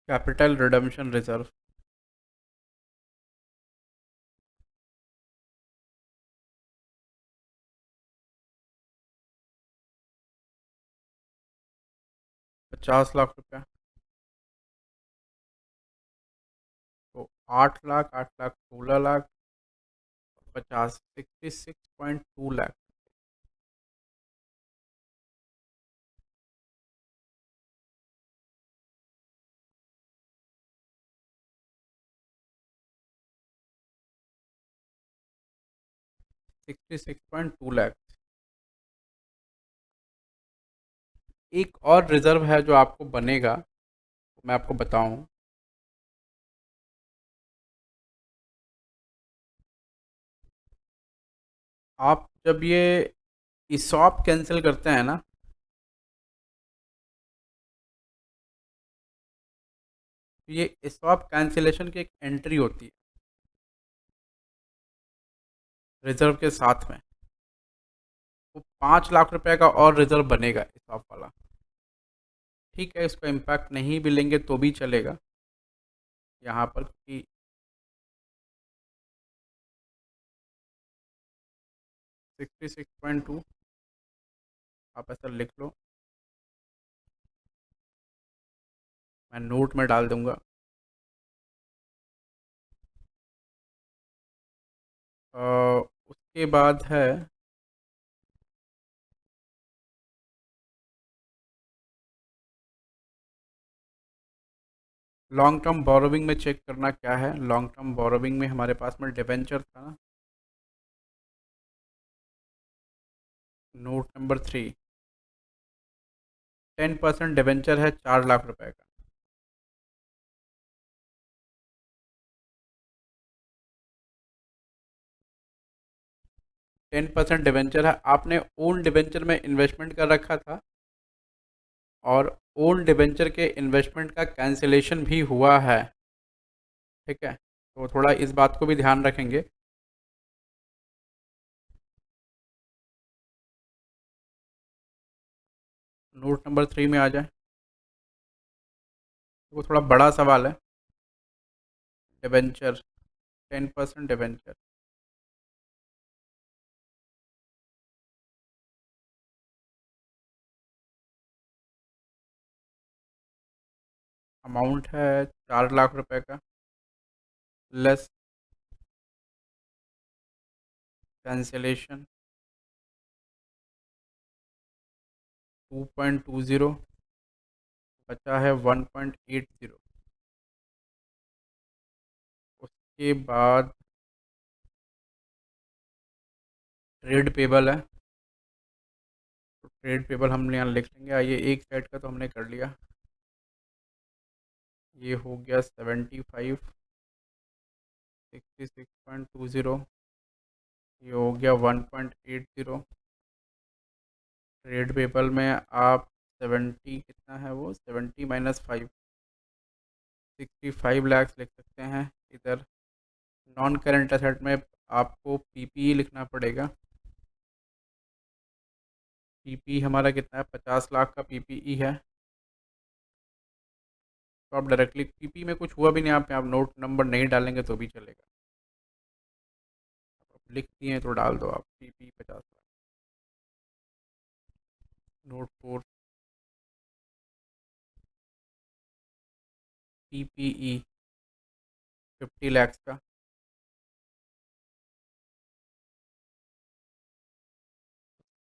कैपिटल रिडम्पशन रिजर्व। 50 लाख रुपया। तो 8 लाख, 8 लाख, 16 लाख, 50, 66.2 लाख। 66.2 लाख। एक और रिजर्व है जो आपको बनेगा, मैं आपको बताऊं। आप जब ये ईसॉप कैंसिल करते हैं ना, तो ये ईसॉप कैंसिलेशन की एक एंट्री होती है रिजर्व के साथ में। वो 5 लाख रुपए का और रिजर्व बनेगा ईसॉप वाला। ठीक है, इसका इम्पैक्ट नहीं भी लेंगे तो भी चलेगा यहाँ पर, क्योंकि 66.2 आप ऐसा लिख लो, मैं नोट में डाल दूंगा। उसके बाद है लॉन्ग टर्म बोरोविंग में चेक करना क्या है। लॉन्ग टर्म बोरोविंग में हमारे पास में डिवेंचर था ना, नोट नंबर 3। 10% डिवेंचर है 4 लाख रुपए का। 10% डिवेंचर है, आपने ओन डिवेंचर में इन्वेस्टमेंट कर रखा था, और ओन डिवेंचर के इन्वेस्टमेंट का कैंसिलेशन भी हुआ है। ठीक है, तो थोड़ा इस बात को भी ध्यान रखेंगे। नोट नंबर 3 में आ जाए। वो थोड़ा बड़ा सवाल है। डिबेंचर 10% डिबेंचर, अमाउंट है 4 लाख रुपए का, लेस कैंसिलेशन 2.20, बचा है 1.80। उसके बाद ट्रेड पेबल है, तो ट्रेड पेबल हम यहाँ लिख लेंगे। आइए, एक साइड का तो हमने कर लिया, ये हो गया 75, 66.20, ये हो गया 1.80। ट्रेड पेबल में आप 70, कितना है वो, 70 माइनस 5, 65 लाख लिख सकते हैं। इधर नॉन करेंट एसेट में आपको पीपीई लिखना पड़ेगा। पीपीई हमारा कितना है, 50 लाख का पीपीई है। तो आप डायरेक्टली पीपी में कुछ हुआ भी नहीं, आप नोट नंबर नहीं डालेंगे तो भी चलेगा, आप लिख दिए तो डाल दो आप PP 50 lakh. Note 4 PPE 50 lakh का।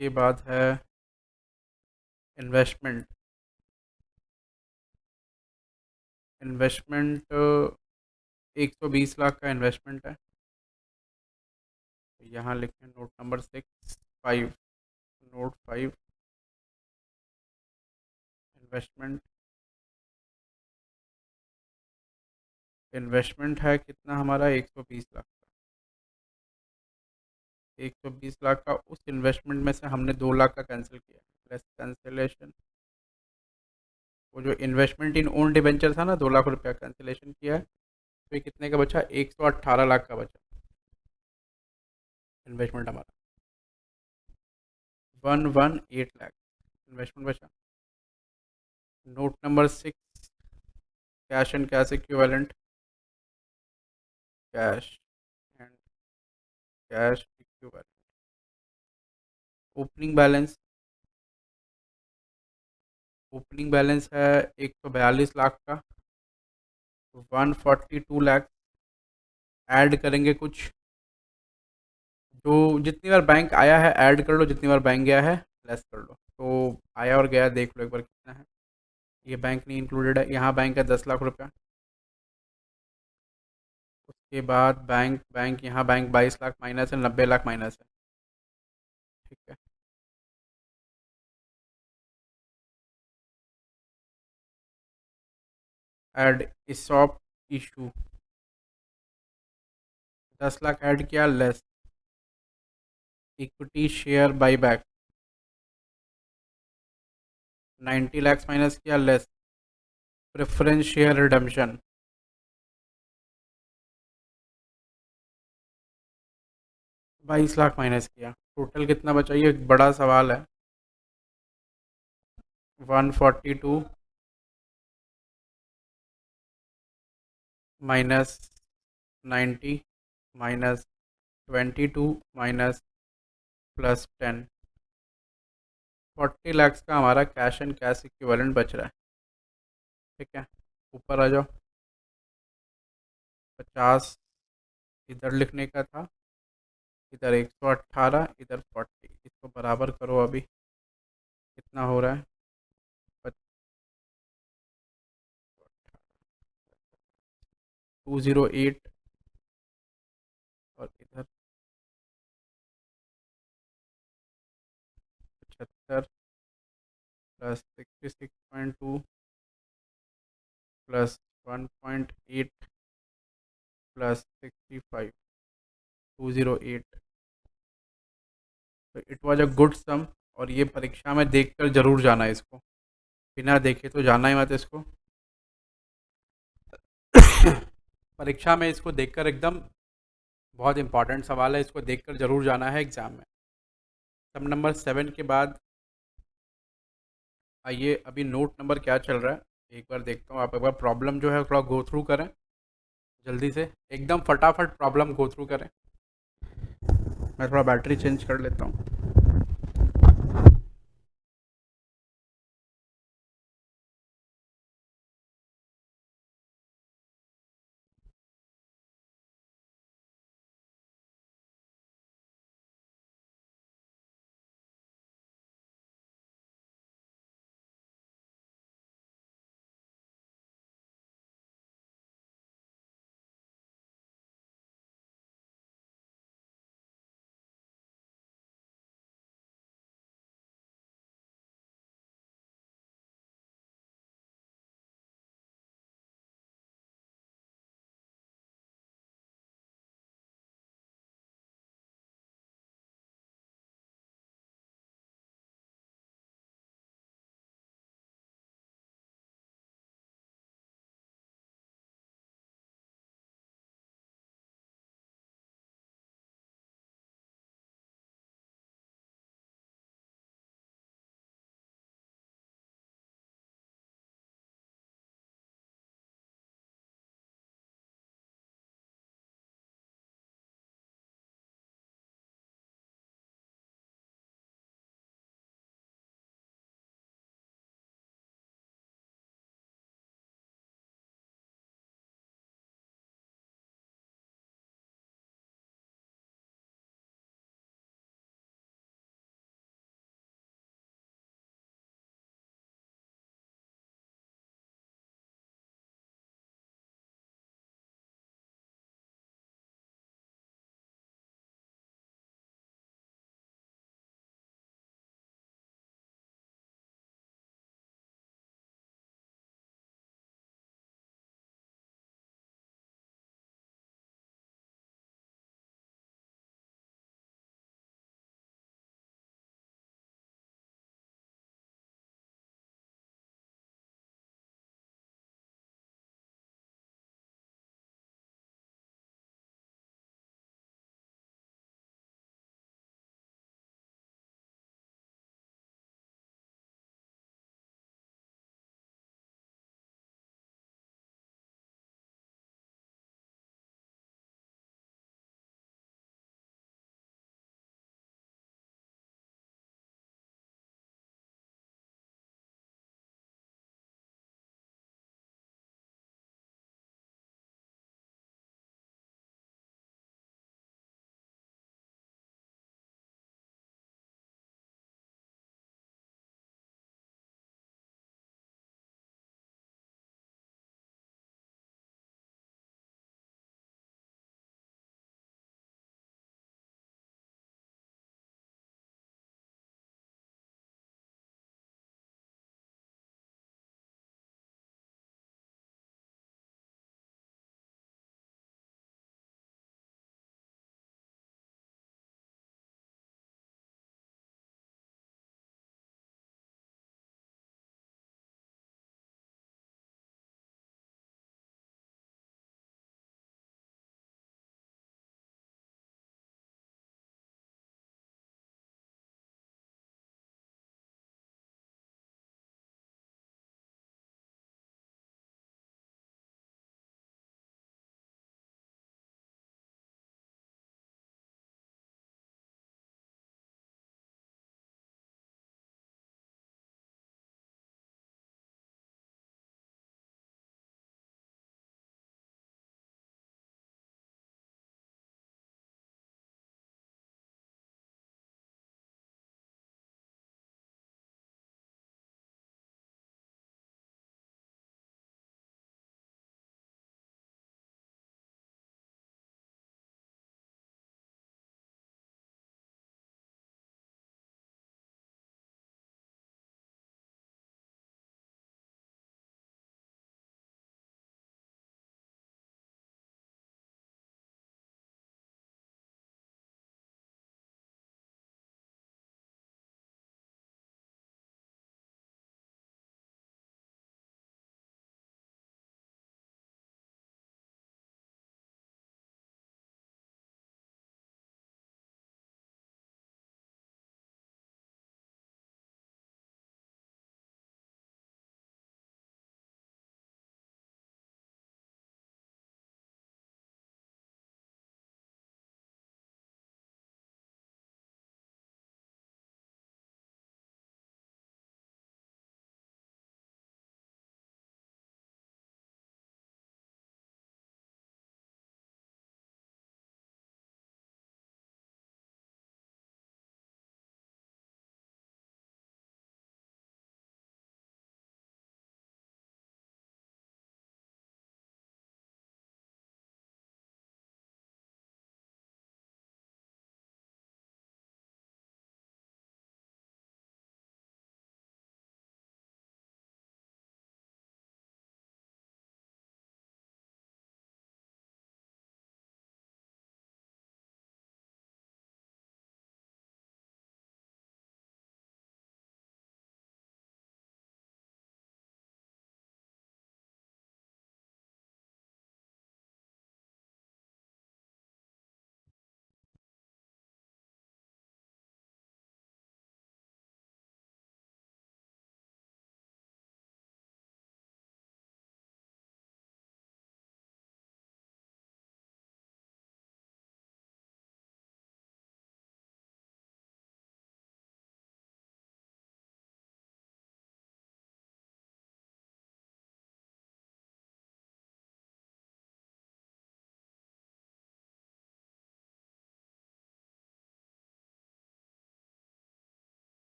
के बाद है इन्वेस्टमेंट। इन्वेस्टमेंट 120 लाख का इन्वेस्टमेंट है, तो यहाँ लिखें note number 6, 5, note 5 investment. Investment है कितना हमारा, 120 लाख का। 120 लाख का, उस इन्वेस्टमेंट में से हमने 2 लाख का कैंसिल किया, लेस कैंसिलेशन। वो जो इन्वेस्टमेंट इन ओन डिबेंचर था ना, 2 लाख रुपया कैंसिलेशन किया है, तो ये कितने का बचा, 118 लाख का बचा इन्वेस्टमेंट हमारा। 118 लाख इन्वेस्टमेंट बचा। Note number 6 cash and cash equivalent. Cash and cash equivalent. Opening balance. Opening balance है 142 लाख का, 142 लाख ऐड करेंगे कुछ, जो जितनी बार बैंक आया है ऐड कर लो, जितनी बार बैंक गया है लेस कर लो। तो आया और गया देख लो एक बार कितना है। ये बैंक नहीं इंक्लूडेड है, यहाँ बैंक है 10 लाख रुपया। उसके बाद बैंक बैंक यहाँ बैंक 22 लाख माइनस है, 90 लाख माइनस है। ठीक है, ऐड इशॉप इशू 10 लाख ऐड किया, less equity share buyback 90 lakh minus किया, less preference share redemption 22 lakh minus किया। टोटल कितना बचा, ये एक बड़ा सवाल है। 142 minus 90 minus 22 minus plus 10, 40 lakh का हमारा कैश एंड कैश इक्विवेलेंट बच रहा है। ठीक है, ऊपर आ जाओ। 50 इधर लिखने का था, इधर 118, इधर 40, इसको बराबर करो। अभी कितना हो रहा है, 208, और इधर 75 प्लस 66.2 प्लस 1.8 प्लस 65, 208। तो इट वाज अ गुड सम, और ये परीक्षा में देखकर ज़रूर जाना है इसको, बिना देखे तो जाना ही मत इसको। परीक्षा में इसको देखकर एकदम बहुत इंपॉर्टेंट सवाल है, इसको देखकर ज़रूर जाना है एग्ज़ाम में। सब नंबर 7 के बाद आइए, अभी नोट नंबर क्या चल रहा है एक बार देखता हूँ। आप एक बार प्रॉब्लम जो है थोड़ा गो थ्रू करें, जल्दी से एकदम फटाफट प्रॉब्लम गो थ्रू करें। मैं थोड़ा बैटरी चेंज कर लेता हूँ।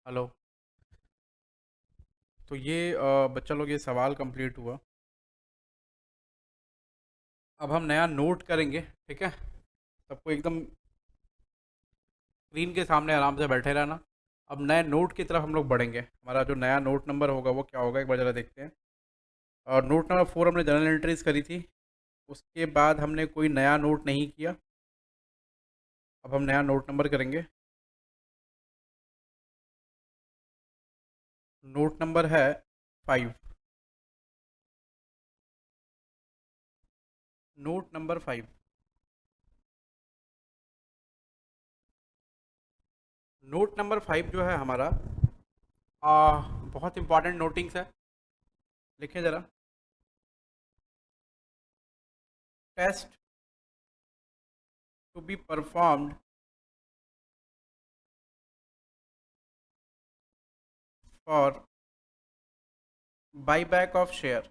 हेलो। तो ये बच्चा लोग ये सवाल कंप्लीट हुआ। अब हम नया नोट करेंगे, ठीक है। सबको एकदम स्क्रीन के सामने आराम से बैठे रहना। अब नए नोट की तरफ हम लोग बढ़ेंगे। हमारा जो नया नोट नंबर होगा वो क्या होगा, एक बार ज़रा देखते हैं। और नोट नंबर 4 हमने जनरल एंट्रीज करी थी। उसके बाद हमने कोई नया नोट नहीं किया। अब हम नया नोट नंबर करेंगे। नोट नंबर है 5। Note number 5। नोट नंबर 5 जो है हमारा, बहुत इंपॉर्टेंट नोटिंग्स है। लिखिए ज़रा। Test to be performed for buyback of share.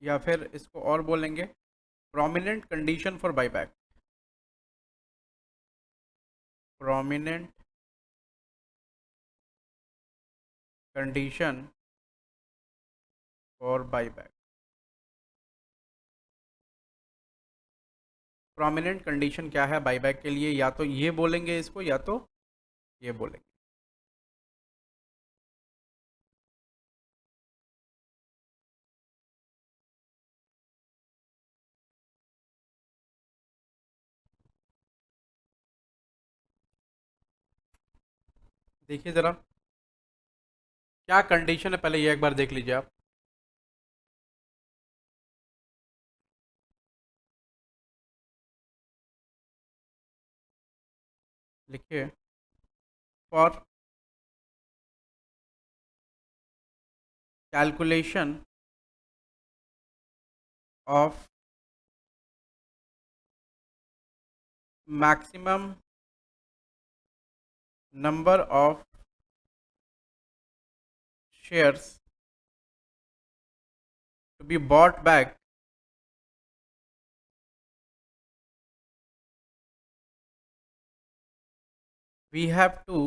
या फिर इसको और बोलेंगे, prominent condition for buyback. Prominent condition for buyback. Prominent condition क्या है बाईबैक के लिए, या तो ये बोलेंगे इसको या तो ये बोलेंगे। देखिए ज़रा क्या कंडीशन है, पहले ये एक बार देख लीजिए आप। लिखिए, for calculation of maximum number of shares to be bought back we have to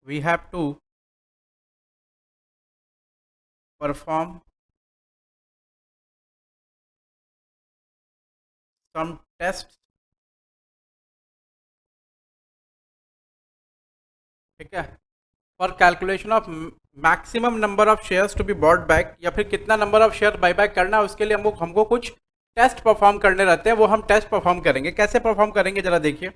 we have to perform some tests, ठीक है। For calculation of maximum number of shares to be bought back, या फिर कितना number of share buy back करना है, उसके लिए हमको कुछ टेस्ट परफॉर्म करने रहते हैं। वो हम टेस्ट परफॉर्म करेंगे। कैसे परफॉर्म करेंगे जरा देखिए।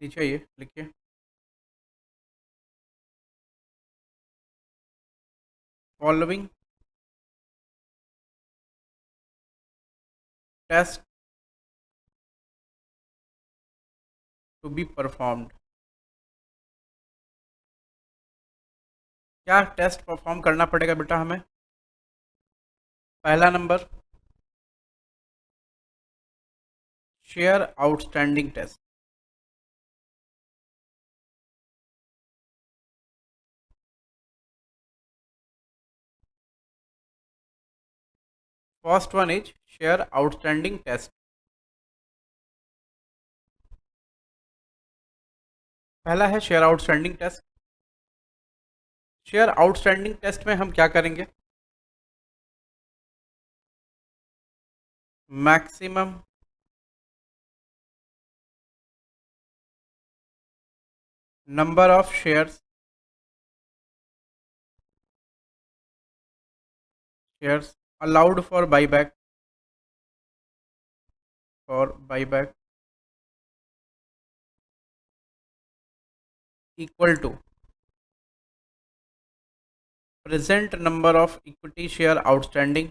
नीचे ये लिखिए, following test to be performed. क्या टेस्ट परफॉर्म करना पड़ेगा बेटा हमें? पहला number, share outstanding test. First one is share outstanding test. पहला है share outstanding test. Share outstanding test में हम क्या करेंगे? Maximum number of shares allowed for buyback equal to present number of equity share outstanding,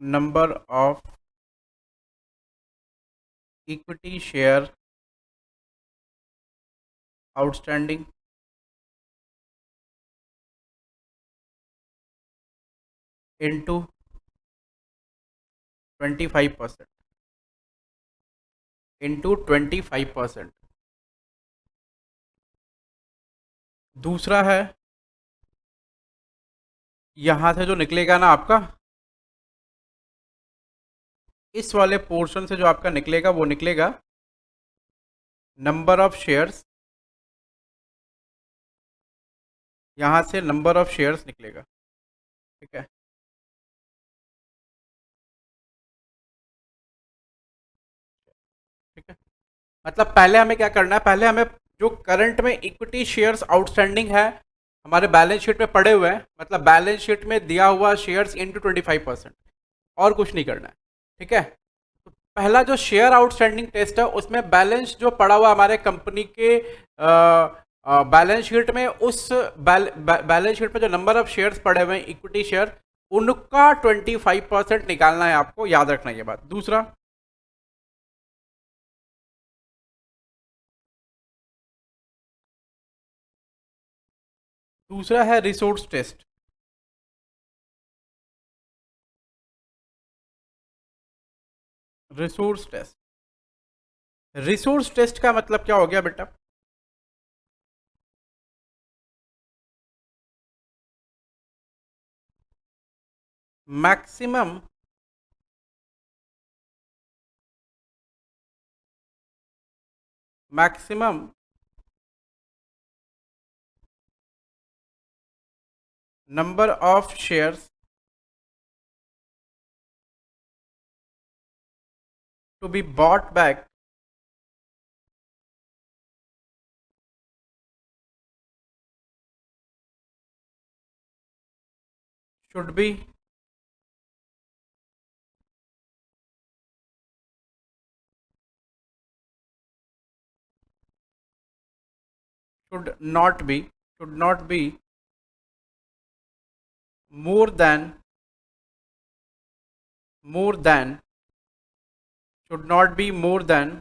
number of equity share outstanding into 25% into 25%। दूसरा है यहां से जो निकलेगा ना आपका, इस वाले पोर्शन से जो आपका निकलेगा वो निकलेगा नंबर ऑफ शेयर्स, यहां से नंबर ऑफ शेयर्स निकलेगा। ठीक है, ठीक है। मतलब पहले हमें क्या करना है, पहले हमें जो करंट में इक्विटी शेयर्स आउटस्टैंडिंग है हमारे बैलेंस शीट में पड़े हुए हैं, मतलब बैलेंस शीट में दिया हुआ शेयर्स इंटू 25%, और कुछ नहीं करना है। ठीक है, तो पहला जो शेयर आउटस्टैंडिंग टेस्ट है उसमें बैलेंस जो पड़ा हुआ हमारे कंपनी के बैलेंस शीट में, उस बैलेंस शीट में जो नंबर ऑफ शेयर्स पड़े हुए हैं इक्विटी शेयर, उनका 25% निकालना है आपको, याद रखना ये बात। दूसरा दूसरा है resource test. Resource test, resource test का मतलब क्या हो गया बेटा, maximum maximum number of shares to be bought back should be should not be more than more than should not be more than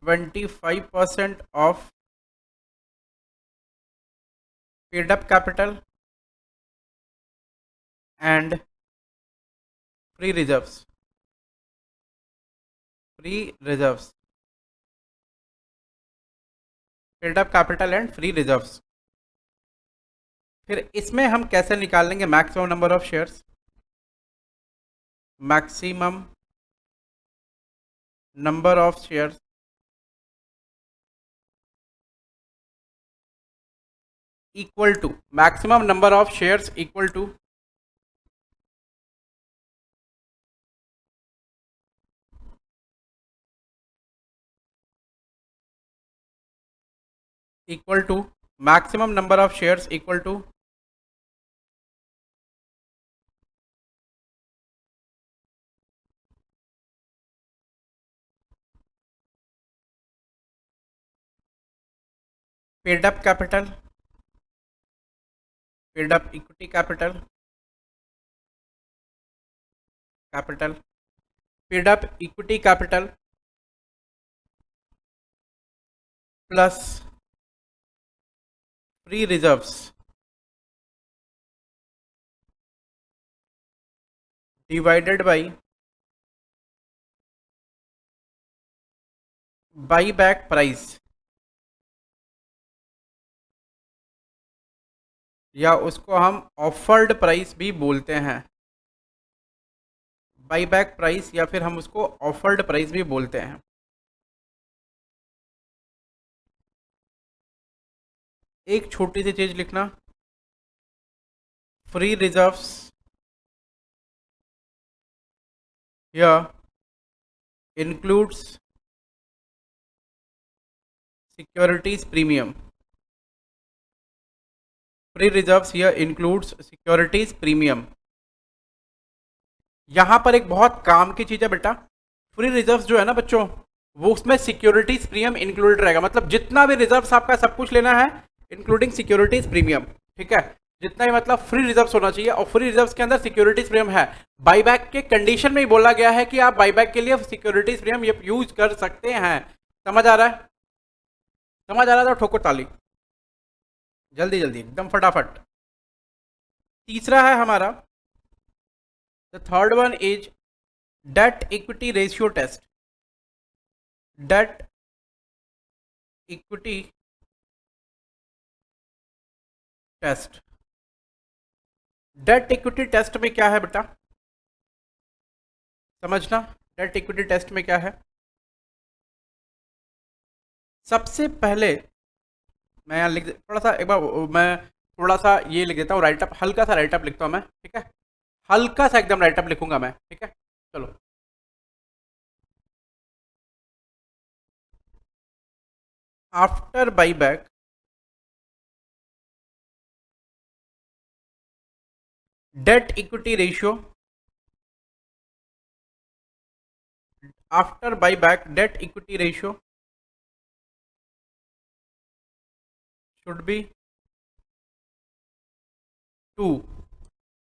25% of paid up capital and free reserves, free reserves, paid up capital and free reserves। फिर इसमें हम कैसे निकालेंगे maximum number of shares, maximum number of shares equal to, maximum number of shares equal to maximum number of shares equal to paid up capital, paid up equity capital, paid up equity capital plus free reserves divided buy back price, या उसको हम offered price भी बोलते हैं, by back price, या फिर हम उसको ऑफर्ड प्राइस भी बोलते हैं। एक छोटी सी चीज लिखना, फ्री रिजर्व्स या includes securities premium, free reserves या इंक्लूड्स सिक्योरिटीज प्रीमियम। यहां पर एक बहुत काम की चीज है बेटा, फ्री रिजर्व्स जो है ना बच्चों, वो उसमें सिक्योरिटीज प्रीमियम इंक्लूडेड रहेगा, मतलब जितना भी रिजर्व्स आपका सब कुछ लेना है इंक्लूडिंग सिक्योरिटीज प्रीमियम। ठीक है, जितना भी मतलब फ्री रिजर्व्स होना चाहिए, और फ्री रिजर्व्स के अंदर सिक्योरिटीज प्रीमियम है। बाईबैक के कंडीशन में ही बोला गया है कि आप बाईबैक के लिए सिक्योरिटीज प्रीमियम यूज कर सकते हैं। समझ आ रहा है? समझ आ रहा था? ठोको ताली, जल्दी जल्दी एकदम फटाफट। तीसरा है हमारा, the third one is debt equity ratio test. Debt equity test. Debt equity test में क्या है बेटा, समझना। डेट इक्विटी टेस्ट में क्या है, सबसे पहले मैं यहाँ लिख थोड़ा सा एक बार, मैं थोड़ा सा ये लिख देता हूँ, राइटअप, हल्का सा राइटअप लिखता हूँ मैं, ठीक है, हल्का सा एकदम राइटअप लिखूंगा मैं, ठीक है। चलो, after buyback date equity ratio, after buyback date equity ratio should be 2।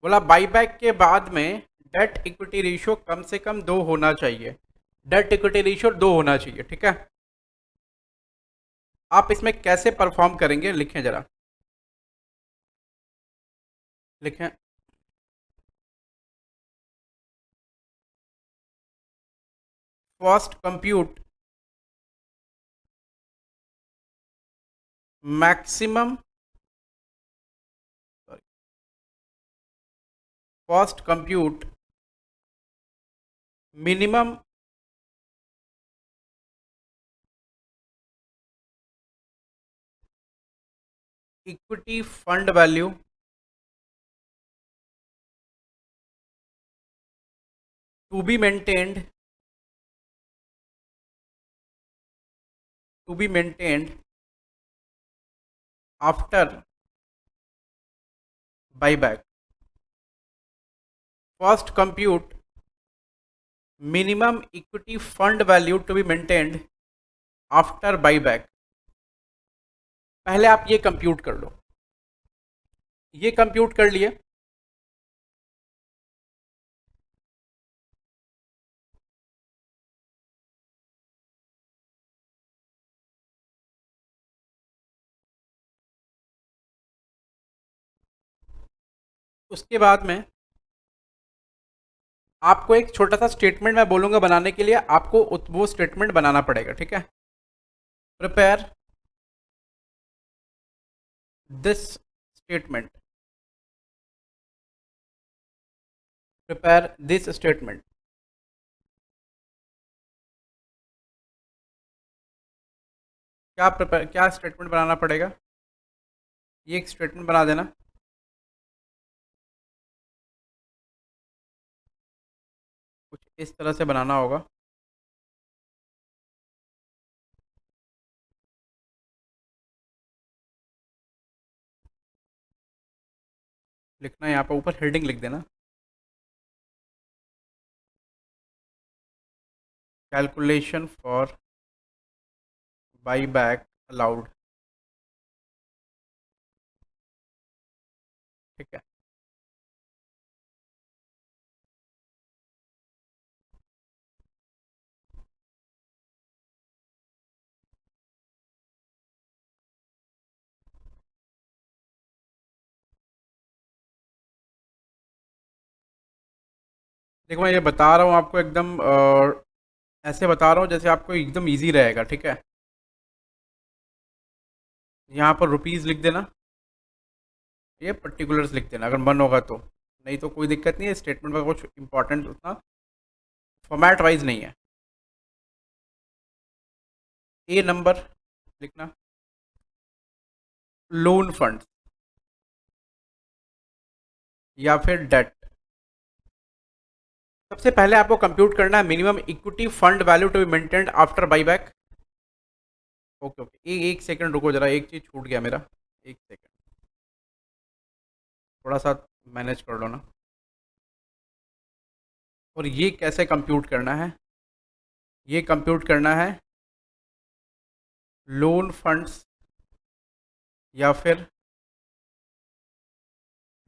बोला बाईबैक के बाद में डेट इक्विटी रेशियो कम से कम 2 होना चाहिए, डेट इक्विटी रेशियो 2 होना चाहिए, ठीक है। आप इसमें कैसे परफॉर्म करेंगे लिखें जरा, लिखें। First compute maximum, first compute minimum equity fund value to be maintained, to be maintained after buyback. First compute minimum equity fund value to be maintained after buyback. पहले आप ये कंप्यूट कर लो, ये कंप्यूट कर लिए, उसके बाद में आपको एक छोटा सा स्टेटमेंट मैं बोलूंगा बनाने के लिए, आपको वो स्टेटमेंट बनाना पड़ेगा, ठीक है। Prepare this statement, prepare this statement. क्या प्रिपेयर, क्या स्टेटमेंट बनाना पड़ेगा, ये एक स्टेटमेंट बना देना। कुछ इस तरह से बनाना होगा। लिखना है यहाँ पर ऊपर, हेडिंग लिख देना, calculation for by back allowed, ठीक है। देखो मैं ये बता रहा हूँ आपको एकदम ऐसे बता रहा हूँ जैसे आपको एकदम इजी रहेगा, ठीक है। यहाँ पर रुपीज़ लिख देना, ये पर्टिकुलर्स लिख देना अगर मन होगा तो, नहीं तो कोई दिक्कत नहीं है। स्टेटमेंट में कुछ इंपॉर्टेंट उतना फॉर्मेट वाइज नहीं है। ए नंबर लिखना, लोन फंड या फिर डेट। सबसे पहले आपको कंप्यूट करना है minimum equity fund value to be maintained after buyback. Okay okay, एक सेकंड रुको जरा, एक चीज़ छूट गया मेरा, एक सेकंड, थोड़ा सा मैनेज कर लो ना। और ये कैसे कंप्यूट करना है, ये कंप्यूट करना है लोन फंड्स या फिर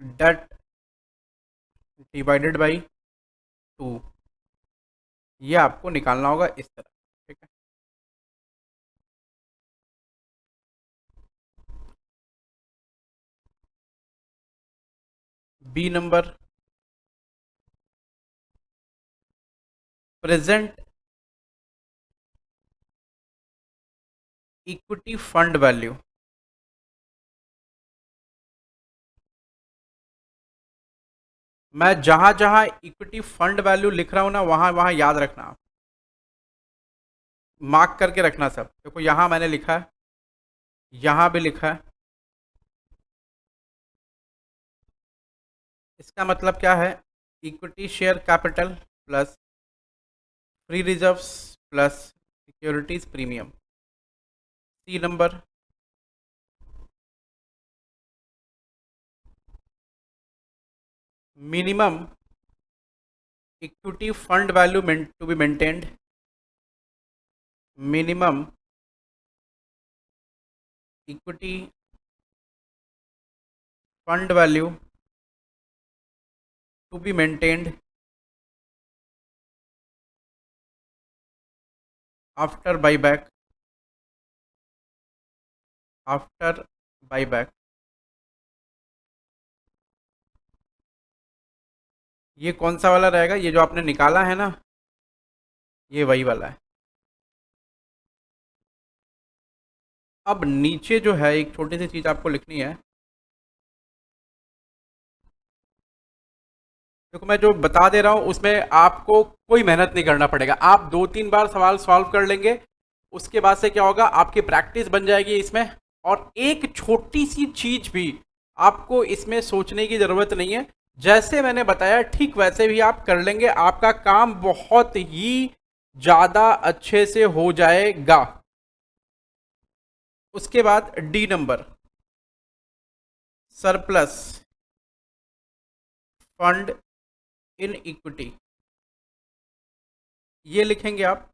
डेट डिवाइडेड बाई 2, ये आपको निकालना होगा इस तरह, ठीक है। B number present equity fund value. मैं जहां जहां इक्विटी फंड वैल्यू लिख रहा हूं ना, वहां वहां याद रखना, आप मार्क करके रखना सब। देखो यहां मैंने लिखा है, यहां भी लिखा है। इसका मतलब क्या है? Equity share capital plus free reserves plus securities premium. C number minimum equity fund value to be maintained, minimum equity fund value to be maintained after buyback, after buyback. ये कौन सा वाला रहेगा? ये जो आपने निकाला है ना, ये वही वाला है। अब नीचे जो है एक छोटी सी चीज आपको लिखनी है। देखो मैं जो बता दे रहा हूँ उसमें आपको कोई मेहनत नहीं करना पड़ेगा, आप 2-3 बार सवाल सॉल्व कर लेंगे। उसके बाद से क्या होगा, आपकी प्रैक्टिस बन जाएगी इसमें। और एक छोटी सी चीज भी आपको इसमें सोचने की जरूरत नहीं है, जैसे मैंने बताया ठीक वैसे भी आप कर लेंगे, आपका काम बहुत ही ज्यादा अच्छे से हो जाएगा। उसके बाद D number surplus fund in equity, ये लिखेंगे आप।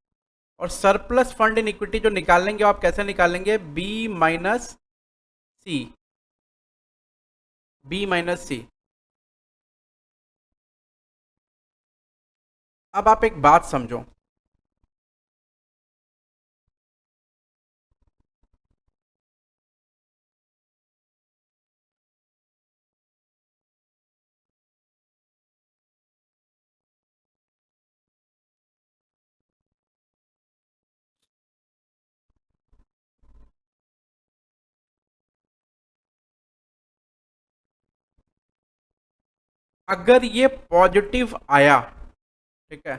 और सरप्लस फंड इन इक्विटी जो निकालेंगे आप कैसे निकालेंगे? बी माइनस सी, बी माइनस सी। अब आप एक बात समझो, अगर ये पॉजिटिव आया, ठीक है,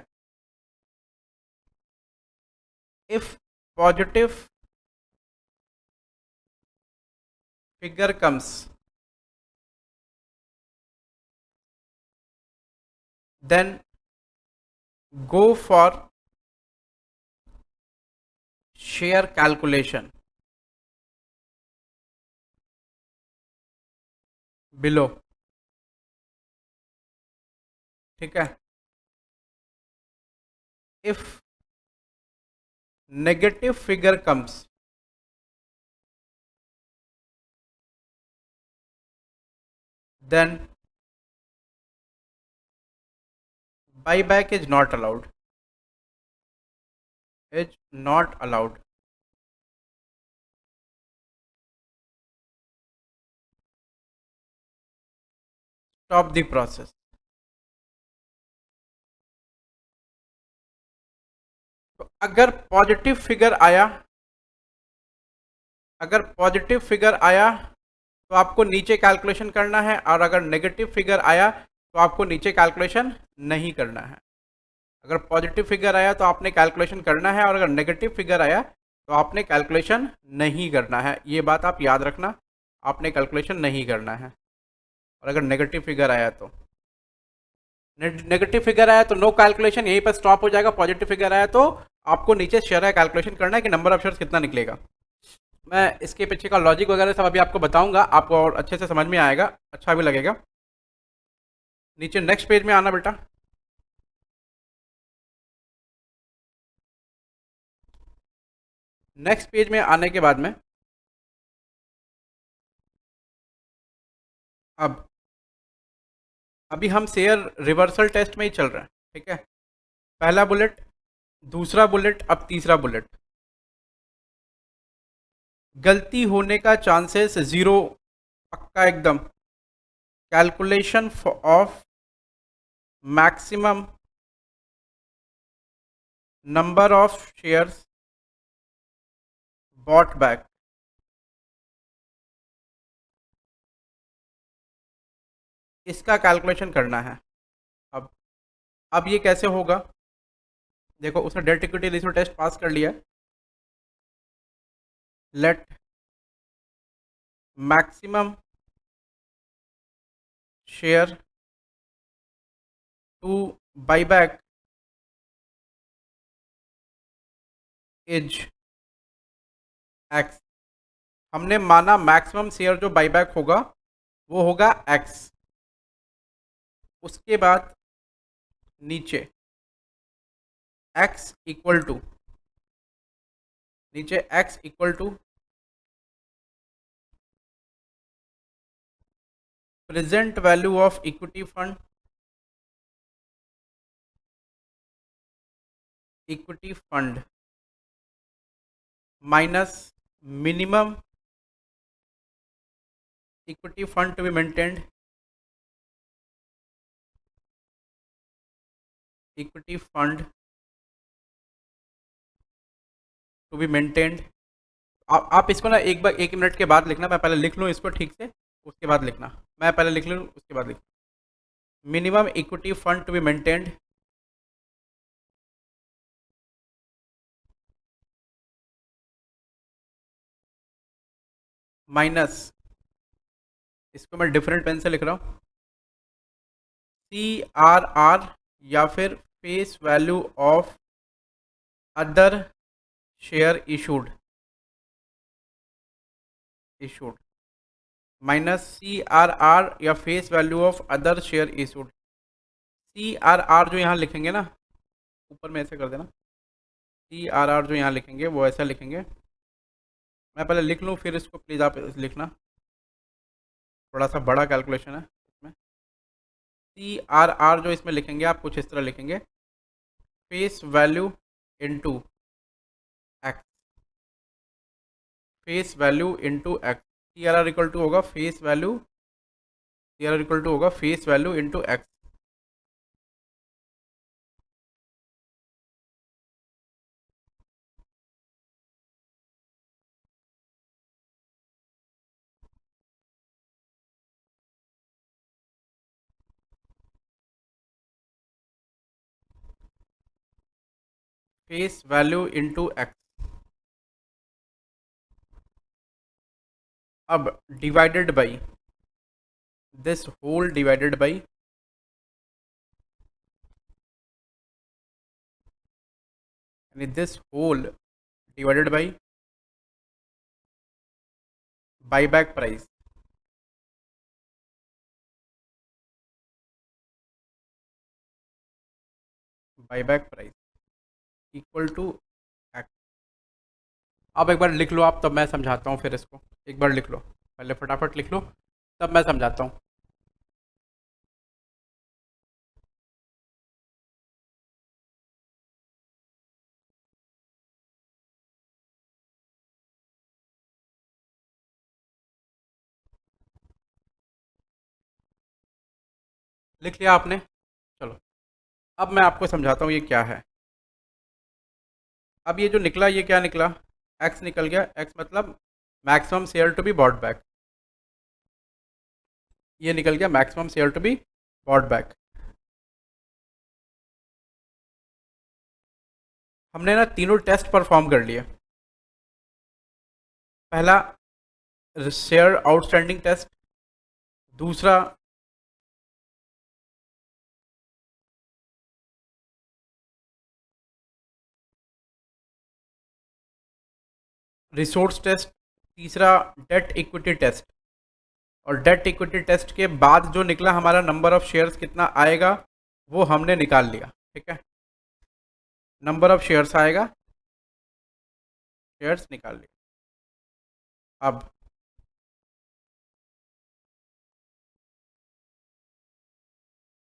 if positive figure comes then go for share calculation below, ठीक है। If negative figure comes then buyback is not allowed, is not allowed। stop the process। तो अगर पॉजिटिव फिगर आया, अगर पॉजिटिव फिगर आया तो आपको नीचे कैलकुलेशन करना है, और अगर नेगेटिव फिगर आया तो आपको नीचे कैलकुलेशन नहीं करना है। अगर पॉजिटिव फिगर आया तो आपने कैलकुलेशन करना है, और अगर नेगेटिव फिगर आया तो आपने कैलकुलेशन नहीं करना है। ये बात आप याद रखना, आपने कैलकुलेशन नहीं करना है। और अगर नेगेटिव फिगर आया तो नेगेटिव फिगर आया तो नो कैलकुलेशन, यहीं पर स्टॉप हो जाएगा। पॉजिटिव फिगर आया तो आपको नीचे शेयर का कैलकुलेशन करना है कि नंबर ऑफ शेयर्स कितना निकलेगा। मैं इसके पीछे का लॉजिक वगैरह सब अभी आपको बताऊंगा, आपको और अच्छे से समझ में आएगा, अच्छा भी लगेगा। नीचे नेक्स्ट पेज में आना बेटा। नेक्स्ट पेज में आने के बाद में अब अभी हम शेयर रिवर्सल टेस्ट में ही चल रहे हैं, ठीक है। पहला बुलेट, दूसरा बुलेट, अब तीसरा बुलेट। गलती होने का चांसेस जीरो, पक्का एकदम। Calculation of maximum number of shares bought back. इसका कैलकुलेशन करना है। अब अब ये कैसे होगा? देखो, उसने debt equity ratio test pass कर लिया। Let maximum share to buy back is X. हमने माना मैक्सिमम शेयर जो बाईबैक होगा वो होगा एक्स। उसके बाद नीचे एक्स इक्वल टू, नीचे X equal to present value of equity fund, equity fund minus minimum equity fund to be maintained, equity fund to be maintained. आप इसको ना एक बार 1 मिनट के बाद लिखना, मैं पहले लिख लूँ इसको ठीक से, उसके बाद लिखना। मैं पहले लिख लूँ उसके बाद लिख। Minimum equity fund to be maintained minus, इसको मैं डिफरेंट पेन से लिख रहा हूँ, CRR या फिर face value of other share issued, issued minus CRR या face value of other share issued. CRR जो यहाँ लिखेंगे ना, ऊपर में ऐसे कर देना, CRR जो यहाँ लिखेंगे वो ऐसा लिखेंगे। मैं पहले लिख लूँ फिर इसको प्लीज़ आप लिखना, थोड़ा सा बड़ा कैलकुलेशन है इसमें। CRR जो इसमें लिखेंगे आप कुछ इस तरह लिखेंगे, face value into x, face value into x. CRR equal to होगा face value, CRR equal to होगा face value into x. Face value into x. अब divided by this whole, divided by यानी this whole divided by buyback price, buyback price equal to x. अब एक बार लिख लो आप, तब मैं समझाता हूँ फिर इसको। एक बार लिख लो, पहले फटाफट लिख लो, तब मैं समझाता हूँ। लिख लिया आपने? चलो अब मैं आपको समझाता हूँ ये क्या है। अब ये जो निकला ये क्या निकला? एक्स निकल गया। एक्स मतलब maximum share to be bought back, ये निकल गया maximum share to be bought back. हमने ना तीनों टेस्ट परफॉर्म कर लिए। पहला शेयर आउटस्टैंडिंग टेस्ट, दूसरा रिसोर्स टेस्ट, तीसरा डेट इक्विटी टेस्ट। और डेट इक्विटी टेस्ट के बाद जो निकला हमारा नंबर ऑफ शेयर्स कितना आएगा वो हमने निकाल लिया। ठीक है, नंबर ऑफ शेयर्स आएगा, शेयर्स निकाल लिया। अब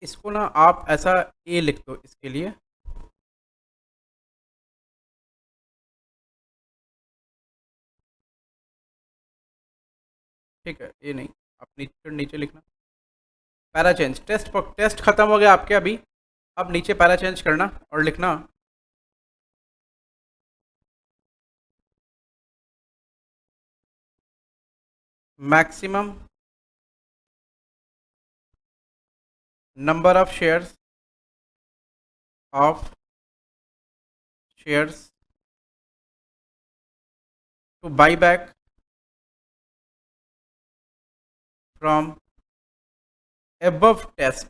इसको ना आप ऐसा ए लिख दो इसके लिए, ठीक है, ए नहीं, आप नीचे नीचे लिखना। पैरा चेंज, टेस्ट खत्म हो गया आपके अभी। अब नीचे पैरा चेंज करना और लिखना maximum number of shares to buy back from above test.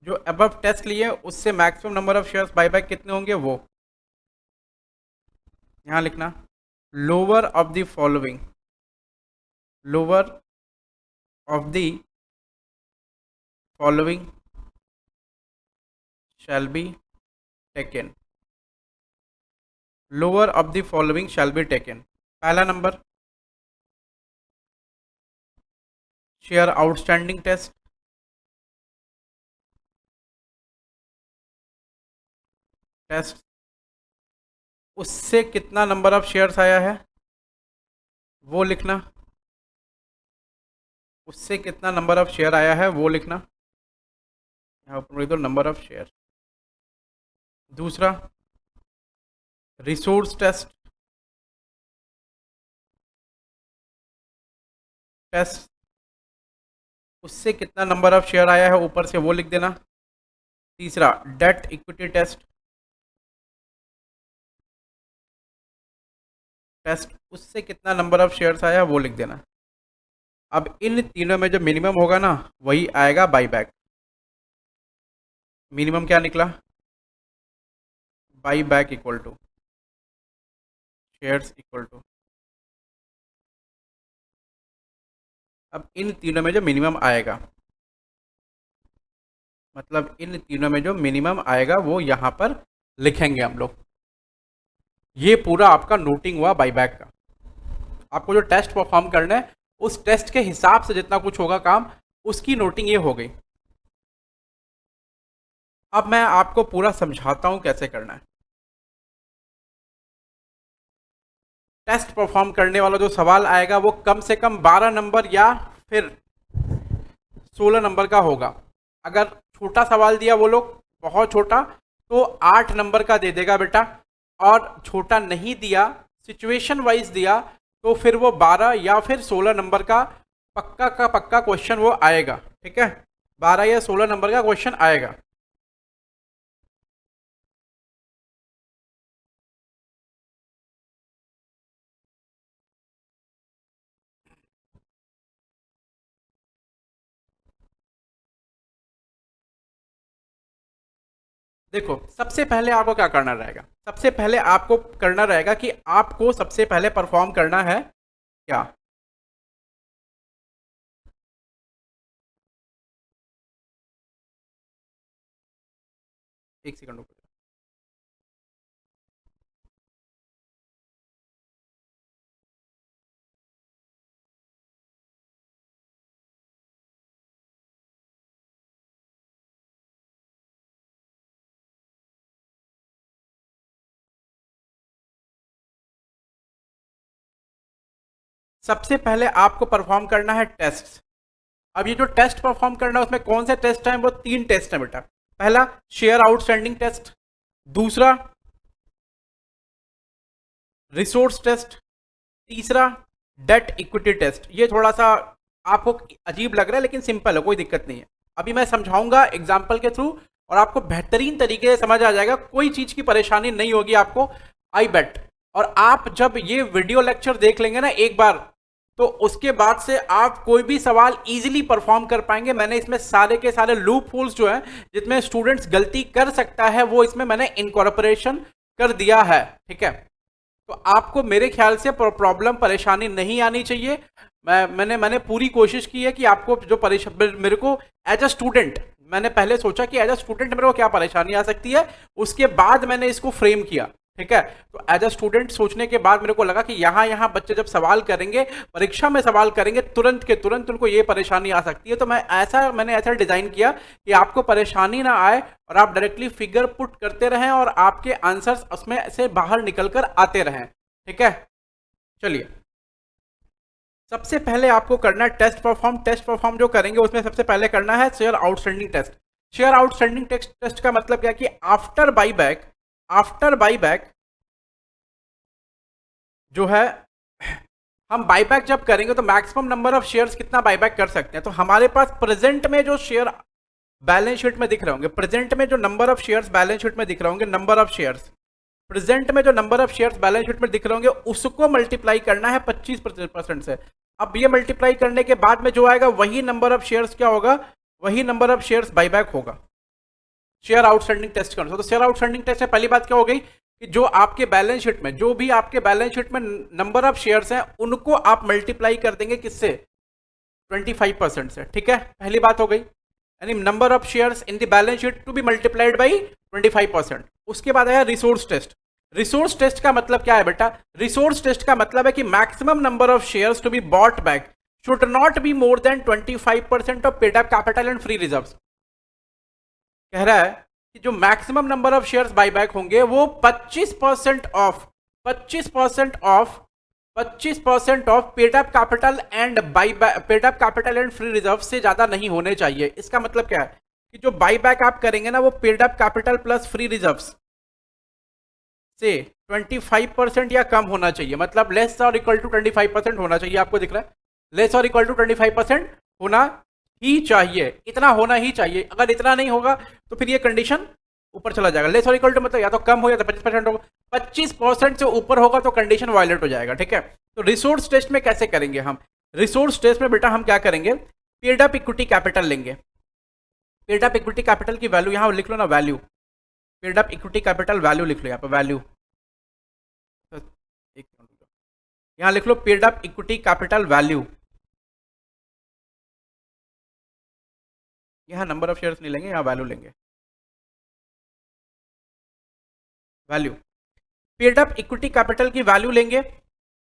जो अबव टेस्ट लिए उससे maximum number of shares buy back कितने होंगे वो यहाँ लिखना। Lower of the following, lower of the following shall be taken, lower of the following shall be taken. पहला number share outstanding test, उससे कितना नंबर ऑफ शेयर्स आया है वो लिखना, उससे कितना नंबर ऑफ शेयर आया है वो लिखना, यहाँ पर लिख दो नंबर ऑफ शेयर। दूसरा रिसोर्स टेस्ट, उससे कितना नंबर ऑफ शेयर आया है ऊपर से वो लिख देना। तीसरा डेट इक्विटी टेस्ट, उससे कितना नंबर ऑफ शेयर्स आया वो लिख देना। अब इन तीनों में जो मिनिमम होगा ना वही आएगा बाई बैक। मिनिमम क्या निकला, buy back equal to shares equal to. अब इन तीनों में जो मिनिमम आएगा, मतलब इन तीनों में जो मिनिमम आएगा वो यहाँ पर लिखेंगे हम लोग। ये पूरा आपका नोटिंग हुआ बाईबैक का। आपको जो टेस्ट परफॉर्म करना है उस टेस्ट के हिसाब से जितना कुछ होगा काम उसकी नोटिंग ये हो गई। अब मैं आपको पूरा समझाता हूं कैसे करना है। टेस्ट परफॉर्म करने वाला जो सवाल आएगा वो कम से कम 12 नंबर या फिर 16 नंबर का होगा। अगर छोटा सवाल दिया वो लोग बहुत छोटा तो 8 नंबर का दे देगा बेटा, और छोटा नहीं दिया सिचुएशन वाइज दिया तो फिर वो 12 या फिर 16 नंबर का पक्का क्वेश्चन वो आएगा। ठीक है, 12 या 16 नंबर का क्वेश्चन आएगा। देखो सबसे पहले आपको क्या करना रहेगा, सबसे पहले आपको करना रहेगा कि आपको सबसे पहले परफॉर्म करना है क्या, एक सेकंड रुको। सबसे पहले आपको परफॉर्म करना है टेस्ट। अब ये जो टेस्ट परफॉर्म करना है उसमें कौन से टेस्ट हैं, वो 3 टेस्ट हैं बेटा। पहला शेयर आउटस्टैंडिंग टेस्ट, दूसरा रिसोर्स टेस्ट, तीसरा डेट इक्विटी टेस्ट। ये थोड़ा सा आपको अजीब लग रहा है लेकिन सिंपल है, कोई दिक्कत नहीं है। अभी मैं समझाऊंगा एग्जाम्पल के थ्रू और आपको बेहतरीन तरीके से समझ आ जाएगा, कोई चीज की परेशानी नहीं होगी आपको, आई बेट। और आप जब ये वीडियो लेक्चर देख लेंगे ना एक बार तो उसके बाद से आप कोई भी सवाल इजीली परफॉर्म कर पाएंगे। मैंने इसमें सारे के सारे लूप होल्स जो हैं जिसमें स्टूडेंट्स गलती कर सकता है वो इसमें मैंने इनकॉर्पोरेशन कर दिया है। ठीक है, तो आपको मेरे ख्याल से प्रॉब्लम परेशानी नहीं आनी चाहिए। मैंने पूरी कोशिश की है कि आपको जो परेशान, मेरे को एज अ स्टूडेंट मैंने पहले सोचा कि एज अ स्टूडेंट मेरे को क्या परेशानी आ सकती है, उसके बाद मैंने इसको फ्रेम किया। ठीक है, तो एज अ स्टूडेंट सोचने के बाद मेरे को लगा कि यहाँ बच्चे जब सवाल करेंगे, परीक्षा में सवाल करेंगे, तुरंत के तुरंत उनको ये परेशानी आ सकती है। तो मैंने ऐसा डिजाइन किया कि आपको परेशानी ना आए और आप डायरेक्टली फिगर पुट करते रहें और आपके आंसर्स उसमें से बाहर निकल कर आते रहें। ठीक है, चलिए सबसे पहले आपको करना है टेस्ट परफॉर्म। टेस्ट परफॉर्म जो करेंगे उसमें सबसे पहले करना है share outstanding test. Share outstanding test का मतलब क्या कि आफ्टर बाईबैक जो है, हम बाईबैक जब करेंगे तो मैक्सिमम नंबर ऑफ शेयर्स कितना बाईबैक कर सकते हैं। तो हमारे पास प्रेजेंट में जो शेयर बैलेंस शीट में दिख रहे होंगे, प्रेजेंट में जो number of shares balance sheet में दिख रहे होंगे, नंबर ऑफ शेयर्स प्रेजेंट में जो number of shares balance sheet में दिख रहे होंगे उसको मल्टीप्लाई करना है 25% से। अब ये मल्टीप्लाई करने के बाद में जो आएगा वही नंबर ऑफ शेयर्स क्या होगा, वही नंबर ऑफ शेयर्स बाईबैक होगा। शेयर आउटस्टैंडिंग टेस्ट करना। तो शेयर आउटस्टैंडिंग टेस्ट में पहली बात क्या हो गई कि जो आपके बैलेंस शीट में, जो भी आपके बैलेंस शीट में नंबर ऑफ शेयर्स हैं उनको आप मल्टीप्लाई कर देंगे किससे, 25% से। ठीक है, पहली बात हो गई, यानी number of shares in the balance sheet to be multiplied by 25%। उसके बाद आया रिसोर्स टेस्ट। रिसोर्स टेस्ट का मतलब क्या है बेटा, रिसोर्स टेस्ट का मतलब है कि maximum number of shares to be bought back should not be more than 25% of paid up capital and free reserves. कह रहा है कि जो maximum number of shares buyback होंगे वो 25% of paid up capital and paid up capital and free reserve से ज्यादा नहीं होने चाहिए। इसका मतलब क्या है कि जो बाईबैक आप करेंगे ना वो paid up capital plus free reserves से 25% या कम होना चाहिए, मतलब लेस और इक्वल टू 25% होना चाहिए। आपको दिख रहा है, लेस और इक्वल टू 25% होना ही चाहिए, इतना होना ही चाहिए। अगर इतना नहीं होगा तो फिर ये कंडीशन ऊपर चला जाएगा। लेस और इक्वल टू मतलब या तो कम हो या तो 25% होगा, 25% से ऊपर होगा तो कंडीशन वायलेट हो जाएगा। ठीक है, तो रिसोर्स टेस्ट में कैसे करेंगे हम, रिसोर्स टेस्ट में बेटा हम क्या करेंगे, पेड अप इक्विटी कैपिटल लेंगे। पेड अप इक्विटी कैपिटल की वैल्यू यहां लिख लो ना, value, paid up equity capital value लिख लो यहाँ पर, वैल्यू यहां लिख लो, paid up equity capital value. यहां नंबर ऑफ शेयर्स नहीं लेंगे, यहां वैल्यू लेंगे, value. Paid up equity capital की वैल्यू लेंगे,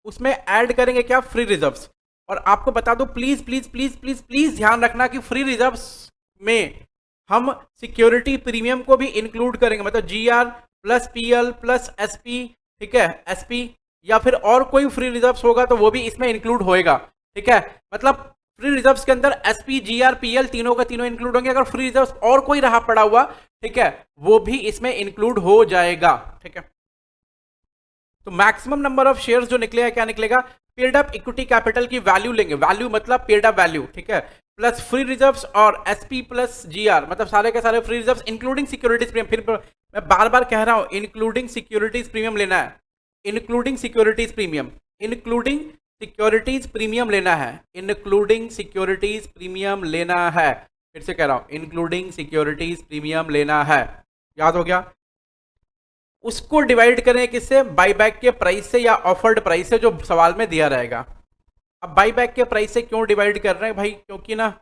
उसमें ऐड करेंगे क्या, फ्री रिजर्व्स। और आपको बता दो please please please please please ध्यान रखना कि फ्री रिजर्व्स में हम सिक्योरिटी प्रीमियम को भी इंक्लूड करेंगे, मतलब GR plus PL plus SP. ठीक है, एसपी या फिर और कोई फ्री रिजर्व्स होगा तो वो भी इसमें इंक्लूड होएगा। ठीक है, मतलब फ्री रिजर्व्स के अंदर एसपी जीआर पीएल तीनों का तीनों इंक्लूड होंगे। अगर फ्री रिजर्व्स और कोई रहा पड़ा हुआ, ठीक है, वो भी इसमें इंक्लूड हो जाएगा। ठीक है, तो मैक्सिमम नंबर ऑफ शेयर्स जो निकलेगा क्या निकलेगा, पेड अप इक्विटी कैपिटल की वैल्यू लेंगे, वैल्यू मतलब पेड अप वैल्यू। ठीक है, प्लस फ्री रिजर्व्स और एसपी प्लस जीआर, मतलब सारे के सारे free reserves including securities premium. फिर मैं बार बार कह रहा हूं, इंक्लूडिंग सिक्योरिटीज प्रीमियम लेना है, including securities premium, including securities premium लेना है, इंक्लूडिंग सिक्योरिटीज प्रीमियम लेना है। फिर से कह रहा हूं, इंक्लूडिंग सिक्योरिटीज प्रीमियम लेना है। याद हो गया, उसको डिवाइड करें किससे, बाईबैक के प्राइस से या ऑफर्ड प्राइस से, जो सवाल में दिया रहेगा। अब बाईबैक के प्राइस से क्यों डिवाइड कर रहे हैं भाई, क्योंकि ना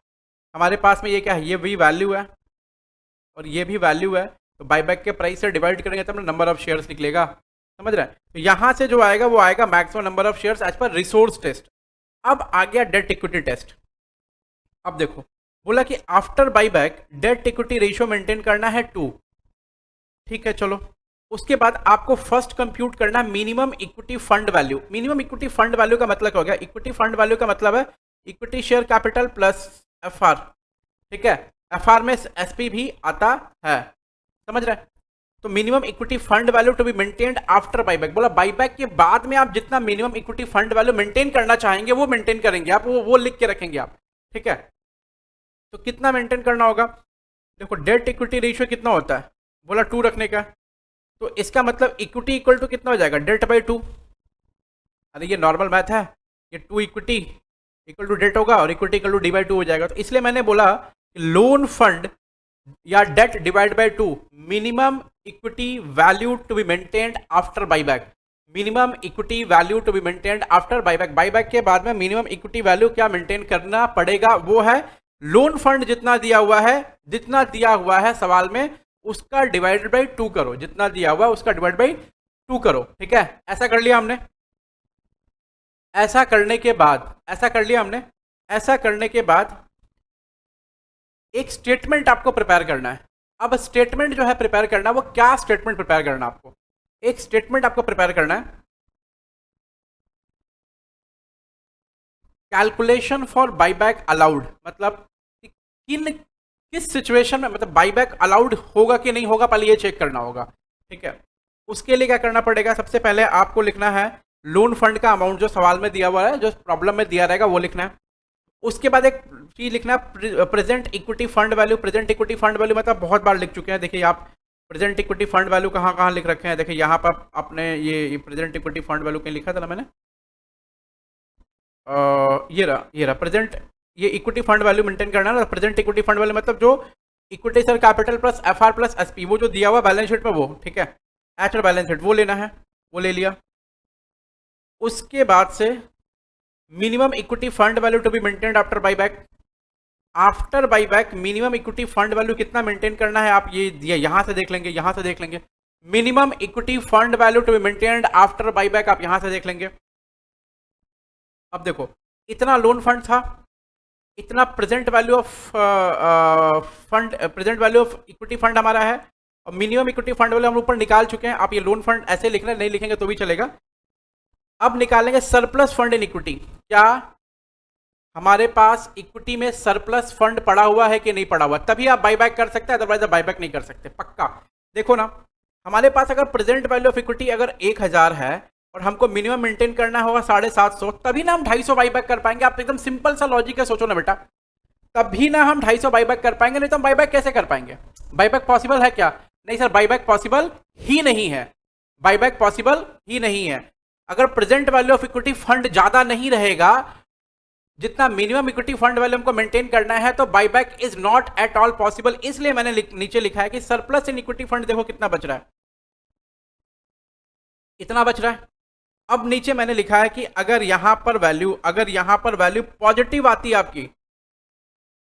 हमारे पास में ये क्या है, ये भी वैल्यू है और ये भी वैल्यू है, तो बाईबैक के प्राइस से डिवाइड करेंगे तब नंबर ऑफ शेयर्स निकलेगा। समझ रहे हैं, तो यहां से जो आएगा वो आएगा maximum number of shares as per resource test. अब आ गया डेट इक्विटी टेस्ट। अब देखो, बोला कि after buyback date equity ratio maintain करना है 2। ठीक है, चलो उसके बाद आपको फर्स्ट कंप्यूट करना minimum equity fund value. Minimum equity fund value का मतलब क्या हो गया, इक्विटी फंड वैल्यू का मतलब है equity share capital plus FR. ठीक है, एफआर में एसपी भी आता है, समझ रहे हैं। तो minimum equity fund value to be maintained after buyback, बोला बाईबैक के बाद में आप जितना minimum equity fund value maintain करना चाहेंगे वो मेंटेन करेंगे आप, वो लिख के रखेंगे आप। ठीक है, तो कितना मेंटेन करना होगा, देखो डेट इक्विटी रेशियो कितना होता है, बोला 2 रखने का, तो इसका मतलब इक्विटी इक्वल टू कितना हो जाएगा, डेट बाई 2। अरे ये नॉर्मल मैथ है, ये 2 इक्विटी इक्वल टू डेट होगा और equity equal to D by 2 हो जाएगा। तो इसलिए मैंने बोला कि लोन फंड या debt divide by 2, minimum equity value to be maintained after buyback, minimum equity value to be maintained after buyback. Buyback के बाद में मिनिमम इक्विटी वैल्यू क्या मेंटेन करना पड़ेगा, वो है लोन फंड जितना दिया हुआ है सवाल में उसका डिवाइडेड बाई 2 करो, जितना दिया हुआ है उसका डिवाइड बाई 2 करो। ठीक है, ऐसा कर लिया हमने। ऐसा करने के बाद एक स्टेटमेंट आपको प्रिपेयर करना है। अब स्टेटमेंट जो है प्रिपेयर करना, वो क्या स्टेटमेंट प्रिपेयर करना आपको, एक स्टेटमेंट आपको प्रिपेयर करना है। कैलकुलेशन फॉर बाईबैक अलाउड, मतलब किस सिचुएशन में, मतलब बाईबैक अलाउड होगा कि नहीं होगा, पहले ये चेक करना होगा। ठीक है, उसके लिए क्या करना पड़ेगा, सबसे पहले आपको लिखना है लोन फंड का अमाउंट जो सवाल में दिया हुआ है, जो प्रॉब्लम में दिया रहेगा वो लिखना है। उसके बाद एक चीज लिखना है present equity fund value. Present equity fund value मतलब बहुत बार लिख चुके हैं, देखिए आप प्रेजेंट इक्विटी फंड वैल्यू कहाँ कहाँ लिख रखे हैं, देखिए यहाँ पर आपने ये प्रेजेंट इक्विटी फंड वैल्यू कहीं लिखा था ना मैंने, ये रहा प्रेजेंट, ये इक्विटी फंड वैल्यू मेंटेन करना है ना। प्रेजेंट इक्विटी फंड वैल्यू मतलब जो equity share capital plus FR plus SP, वो जो दिया हुआ बैलेंस शीट में वो, ठीक है, एक्चुअल बैलेंस शीट वो लेना है, वो ले लिया। उसके बाद से minimum equity fund value to be maintained after buyback. After buyback minimum equity fund value कितना मेंटेन करना है, आप ये यहां से देख लेंगे, यहां से देख लेंगे। Minimum equity fund value to be maintained after buyback आप यहां से देख लेंगे। अब देखो इतना लोन फंड था, इतना present value of fund, present value of equity fund हमारा है, और मिनिमम इक्विटी फंड वैल्यू हम ऊपर निकाल चुके हैं। आप ये लोन फंड ऐसे लिखना, नहीं लिखेंगे तो भी चलेगा। अब निकालेंगे सरप्लस फंड इन इक्विटी। क्या हमारे पास इक्विटी में सरप्लस फंड पड़ा हुआ है कि नहीं पड़ा हुआ, तभी आप बाईबैक कर सकते हैं, अदरवाइज आप बाईबैक नहीं कर सकते पक्का। देखो ना, हमारे पास अगर प्रेजेंट वैल्यू ऑफ इक्विटी अगर 1000 है और हमको मिनिमम मेंटेन करना होगा 750, तभी ना हम 250 बाईबैक कर पाएंगे। आप एकदम सिंपल सा लॉजिक है, सोचो ना बेटा, तभी ना हम 250 बाईबैक कर पाएंगे, नहीं तो हम बाईबैक कैसे कर पाएंगे। बाईबैक पॉसिबल है क्या, नहीं सर, बाईबैक पॉसिबल ही नहीं है, बाईबैक पॉसिबल ही नहीं है। अगर present value of equity fund ज्यादा नहीं रहेगा जितना मिनिमम इक्विटी फंड वैल्यू हमको मेंटेन करना है, तो buyback is not at all possible. इसलिए मैंने नीचे लिखा है कि सरप्लस इन इक्विटी फंड देखो कितना बच रहा है, इतना बच रहा है। अब नीचे मैंने लिखा है कि अगर यहां पर वैल्यू पॉजिटिव आती है आपकी,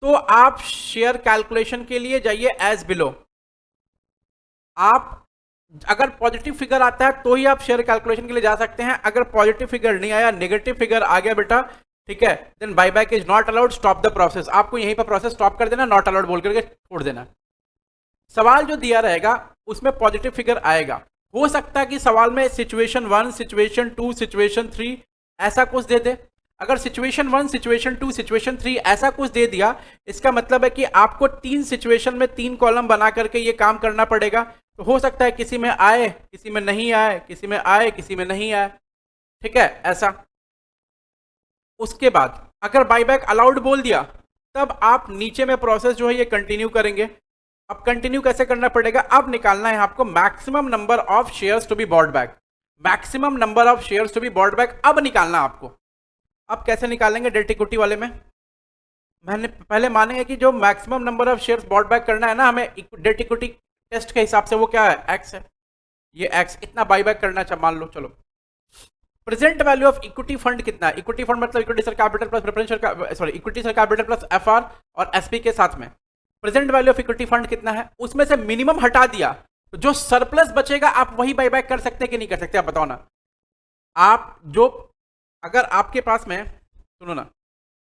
तो आप शेयर कैलकुलेशन के लिए जाइए एज बिलो। आप अगर पॉजिटिव फिगर आता है तो ही आप शेयर कैलकुलेशन के लिए जा सकते हैं। अगर पॉजिटिव फिगर नहीं आया, नेगेटिव फिगर आ गया बेटा, ठीक है, then buyback is not allowed, stop the process. आपको यहीं पर प्रोसेस स्टॉप कर देना, नॉट अलाउड बोल करके छोड़ देना। सवाल जो दिया रहेगा उसमें पॉजिटिव फिगर आएगा। हो सकता है कि सवाल में सिचुएशन 1, सिचुएशन 2, सिचुएशन 3 ऐसा कुछ दे दे। अगर सिचुएशन 1, सिचुएशन 2, सिचुएशन 3 ऐसा कुछ दे दिया, इसका मतलब है कि आपको 3 सिचुएशन में 3 कॉलम बना करके ये काम करना पड़ेगा। तो हो सकता है किसी में आए, किसी में नहीं आए, किसी में आए, किसी में नहीं आए, ठीक है, ऐसा। उसके बाद अगर बाईबैक अलाउड बोल दिया, तब आप नीचे में प्रोसेस जो है ये कंटिन्यू करेंगे। अब कंटिन्यू कैसे करना पड़ेगा, अब निकालना है आपको maximum number of shares to be bought back. Maximum number of shares to be bought back अब निकालना आपको। अब कैसे निकालेंगे, डेट इक्विटी वाले में मैंने पहले मानेंगे कि जो maximum number of shares bought back करना है ना हमें डेट इक्विटी टेस्ट के हिसाब से, वो क्या है, एक्स है। ये एक्स इतना बाईबैक करना है, मान लो। चलो, present value of equity fund कितना है, इक्विटी फंड मतलब equity share capital plus preference share, sorry, equity share capital plus FR और एसपी के साथ में present value of equity fund कितना है, उसमें से मिनिमम हटा दिया तो जो सरप्लस बचेगा आप वही बाईबैक कर सकते हैं कि नहीं कर सकते, आप बताओ ना। आप जो, अगर आपके पास में, सुनो ना,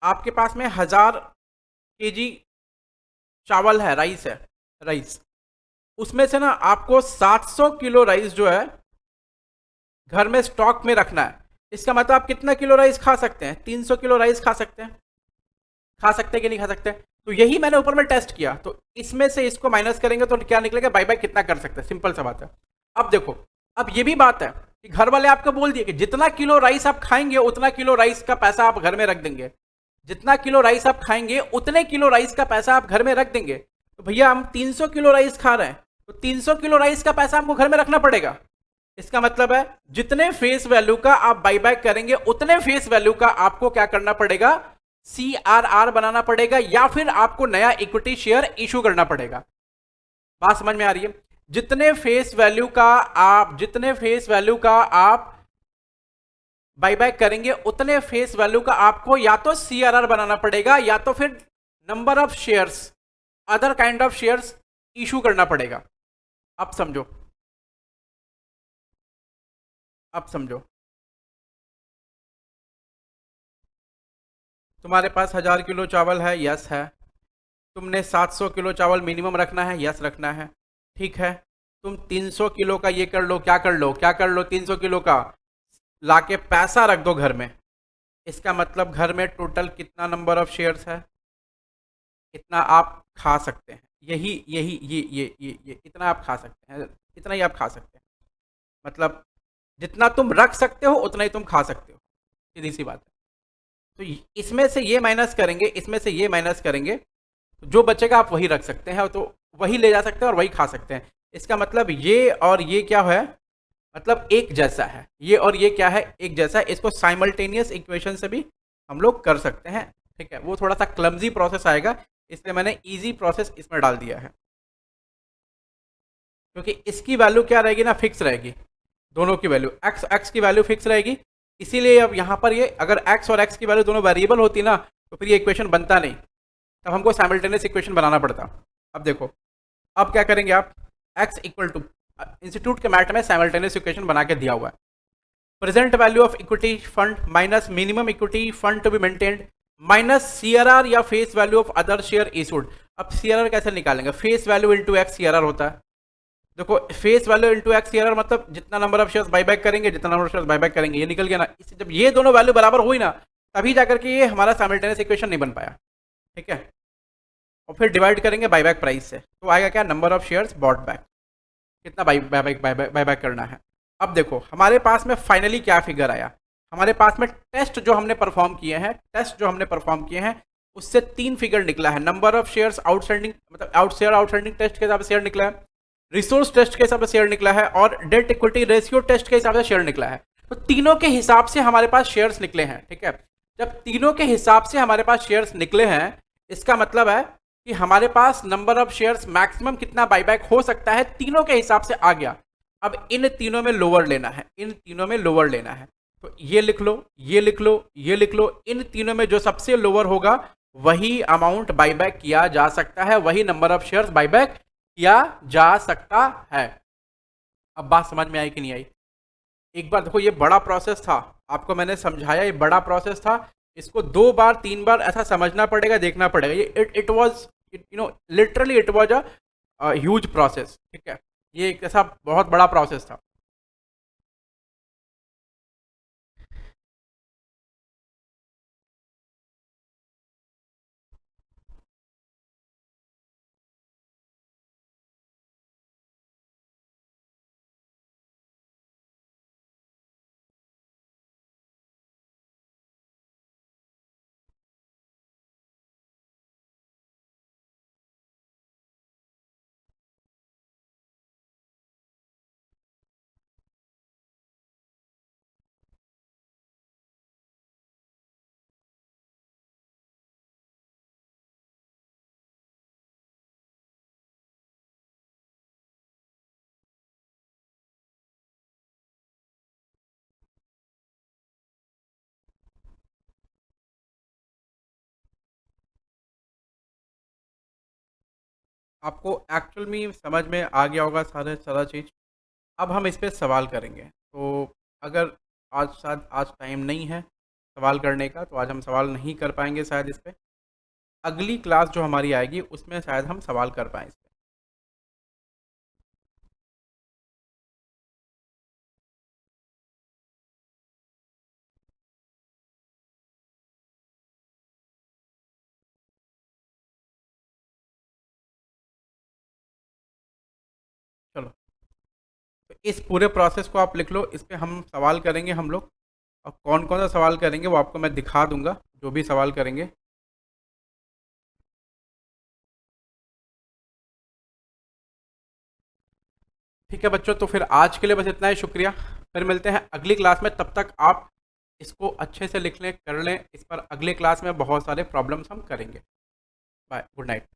आपके पास में 1000 kg चावल है, राइस है, राइस, उसमें से ना आपको 700 किलो राइस जो है घर में स्टॉक में रखना है। इसका मतलब आप कितना किलो राइस खा सकते हैं, 300 किलो राइस खा सकते हैं, खा सकते हैं कि नहीं खा सकते। तो यही मैंने ऊपर में टेस्ट किया, तो इसमें से इसको माइनस करेंगे तो क्या निकलेगा, बाईबैक कितना कर सकते हैं, सिंपल सा बात है। अब देखो, अब ये भी बात है कि घर वाले आपको बोल दिए कि जितना किलो राइस आप खाएंगे उतना किलो राइस का पैसा आप घर में रख देंगे, जितना किलो राइस आप खाएंगे उतने किलो राइस का पैसा आप घर में रख देंगे। तो भैया हम 300 किलो राइस खा रहे हैं, तो 300 किलो राइस का पैसा हमको घर में रखना पड़ेगा। इसका मतलब है जितने फेस वैल्यू का आप बाईबैक करेंगे उतने फेस वैल्यू का आपको क्या करना पड़ेगा, CRR बनाना पड़ेगा, या फिर आपको नया इक्विटी शेयर इशू करना पड़ेगा। बात समझ में आ रही है, जितने फेस वैल्यू का आप बाईबैक करेंगे उतने फेस वैल्यू का आपको या तो CRR बनाना पड़ेगा या तो फिर number of shares, other kind of shares issue करना पड़ेगा। अब समझो, अब समझो, तुम्हारे पास 1000 किलो चावल है, यस है। तुमने 700 किलो चावल मिनिमम रखना है, यस रखना है, ठीक है। तुम 300 किलो का ये कर लो, क्या कर लो 300 किलो का लाके पैसा रख दो घर में, इसका मतलब घर में टोटल कितना नंबर ऑफ शेयर्स है, इतना आप खा सकते हैं। यही यही ये इतना आप खा सकते हैं, इतना ही आप खा सकते हैं। मतलब जितना तुम रख सकते हो उतना ही तुम खा सकते हो, सीधी सी बात है। तो इसमें से ये माइनस करेंगे, इसमें से ये माइनस करेंगे, तो जो बचेगा आप वही रख सकते हैं, तो वही ले जा सकते हैं और वही खा सकते हैं। इसका मतलब ये और ये क्या है, मतलब एक जैसा है। ये और ये क्या है, एक जैसा है। इसको साइमल्टेनियस इक्वेशन से भी हम लोग कर सकते हैं, ठीक है। वो थोड़ा सा क्लमजी प्रोसेस आएगा, इसलिए मैंने इजी प्रोसेस इसमें डाल दिया है, क्योंकि इसकी वैल्यू क्या रहेगी ना, फिक्स रहेगी। दोनों की वैल्यू एक्स की वैल्यू फिक्स रहेगी, इसीलिए अब यहाँ पर ये अगर एक्स और एक्स की वैल्यू दोनों वेरिएबल होती ना, तो फिर ये इक्वेशन बनता नहीं, तब हमको साइमल्टेनियस इक्वेशन बनाना पड़ता। अब देखो, अब क्या करेंगे आप, एक्स इक्वल टू, इंस्टीट्यूट के मैट में साइमल्टेनियस इक्वेशन बना के दिया हुआ है, present value of equity fund minus minimum equity fund to be maintained minus CRR या face value of other share issued. अब सीआरआर कैसे निकालेंगे, face value into x CRR होता है। देखो face value into x CRR मतलब जितना number of shares buyback करेंगे, जितना नंबर ऑफ शेयर्स बायबैक करेंगे, ये निकल गया ना। इससे जब ये दोनों वैल्यू बराबर हुई ना, तभी जाकर के ये हमारा साइमल्टेनियस इक्वेशन नहीं बन पाया, ठीक है। और फिर डिवाइड करेंगे बायबैक प्राइस से, तो आएगा क्या, number of shares bought back, कितना बायबैक करना है। अब देखो हमारे पास में फाइनली क्या फिगर आया, हमारे पास में टेस्ट जो हमने परफॉर्म किए हैं, उससे 3 फिगर निकला है। नंबर ऑफ शेयर्स आउटस्टैंडिंग, मतलब आउटस्टैंडिंग टेस्ट के हिसाब से शेयर निकला है, रिसोर्स टेस्ट के हिसाब से शेयर निकला है, और डेट इक्विटी रेशियो टेस्ट के हिसाब से शेयर निकला है। तो तीनों के हिसाब से हमारे पास शेयर्स निकले हैं, ठीक है। जब तीनों के हिसाब से हमारे पास शेयर्स निकले हैं, इसका मतलब है कि हमारे पास नंबर ऑफ शेयर्स मैक्सिमम कितना बायबैक हो सकता है, तीनों के हिसाब से आ गया। अब इन तीनों में लोअर लेना है, तो ये लिख लो, ये लिख लो, ये लिख लो। इन तीनों में जो सबसे लोअर होगा वही अमाउंट बायबैक किया जा सकता है, वही नंबर ऑफ शेयर्स बायबैक किया जा सकता है। अब बात समझ में आई कि नहीं आई? एक बार देखो, ये बड़ा प्रोसेस था, आपको मैंने समझाया, ये बड़ा प्रोसेस था। इसको 2 बार 3 बार ऐसा समझना पड़ेगा, देखना पड़ेगा। ये it was literally it was a huge process, ठीक है। ये एक ऐसा बहुत बड़ा प्रोसेस था। आपको एक्चुअल में समझ में आ गया होगा सारा चीज़। अब हम इस पे सवाल करेंगे, तो अगर आज शायद आज टाइम नहीं है सवाल करने का, तो आज हम सवाल नहीं कर पाएंगे शायद इस पे। अगली क्लास जो हमारी आएगी उसमें शायद हम सवाल कर पाएँ इस पे। चलो, तो इस पूरे प्रोसेस को आप लिख लो, इस पे हम सवाल करेंगे हम लोग। और कौन कौन सा सवाल करेंगे वो आपको मैं दिखा दूंगा, जो भी सवाल करेंगे। ठीक है बच्चों, तो फिर आज के लिए बस इतना ही, शुक्रिया। फिर मिलते हैं अगली क्लास में, तब तक आप इसको अच्छे से लिख लें, कर लें। इस पर अगले क्लास में बहुत सारे प्रॉब्लम्स हम करेंगे। Bye, good night.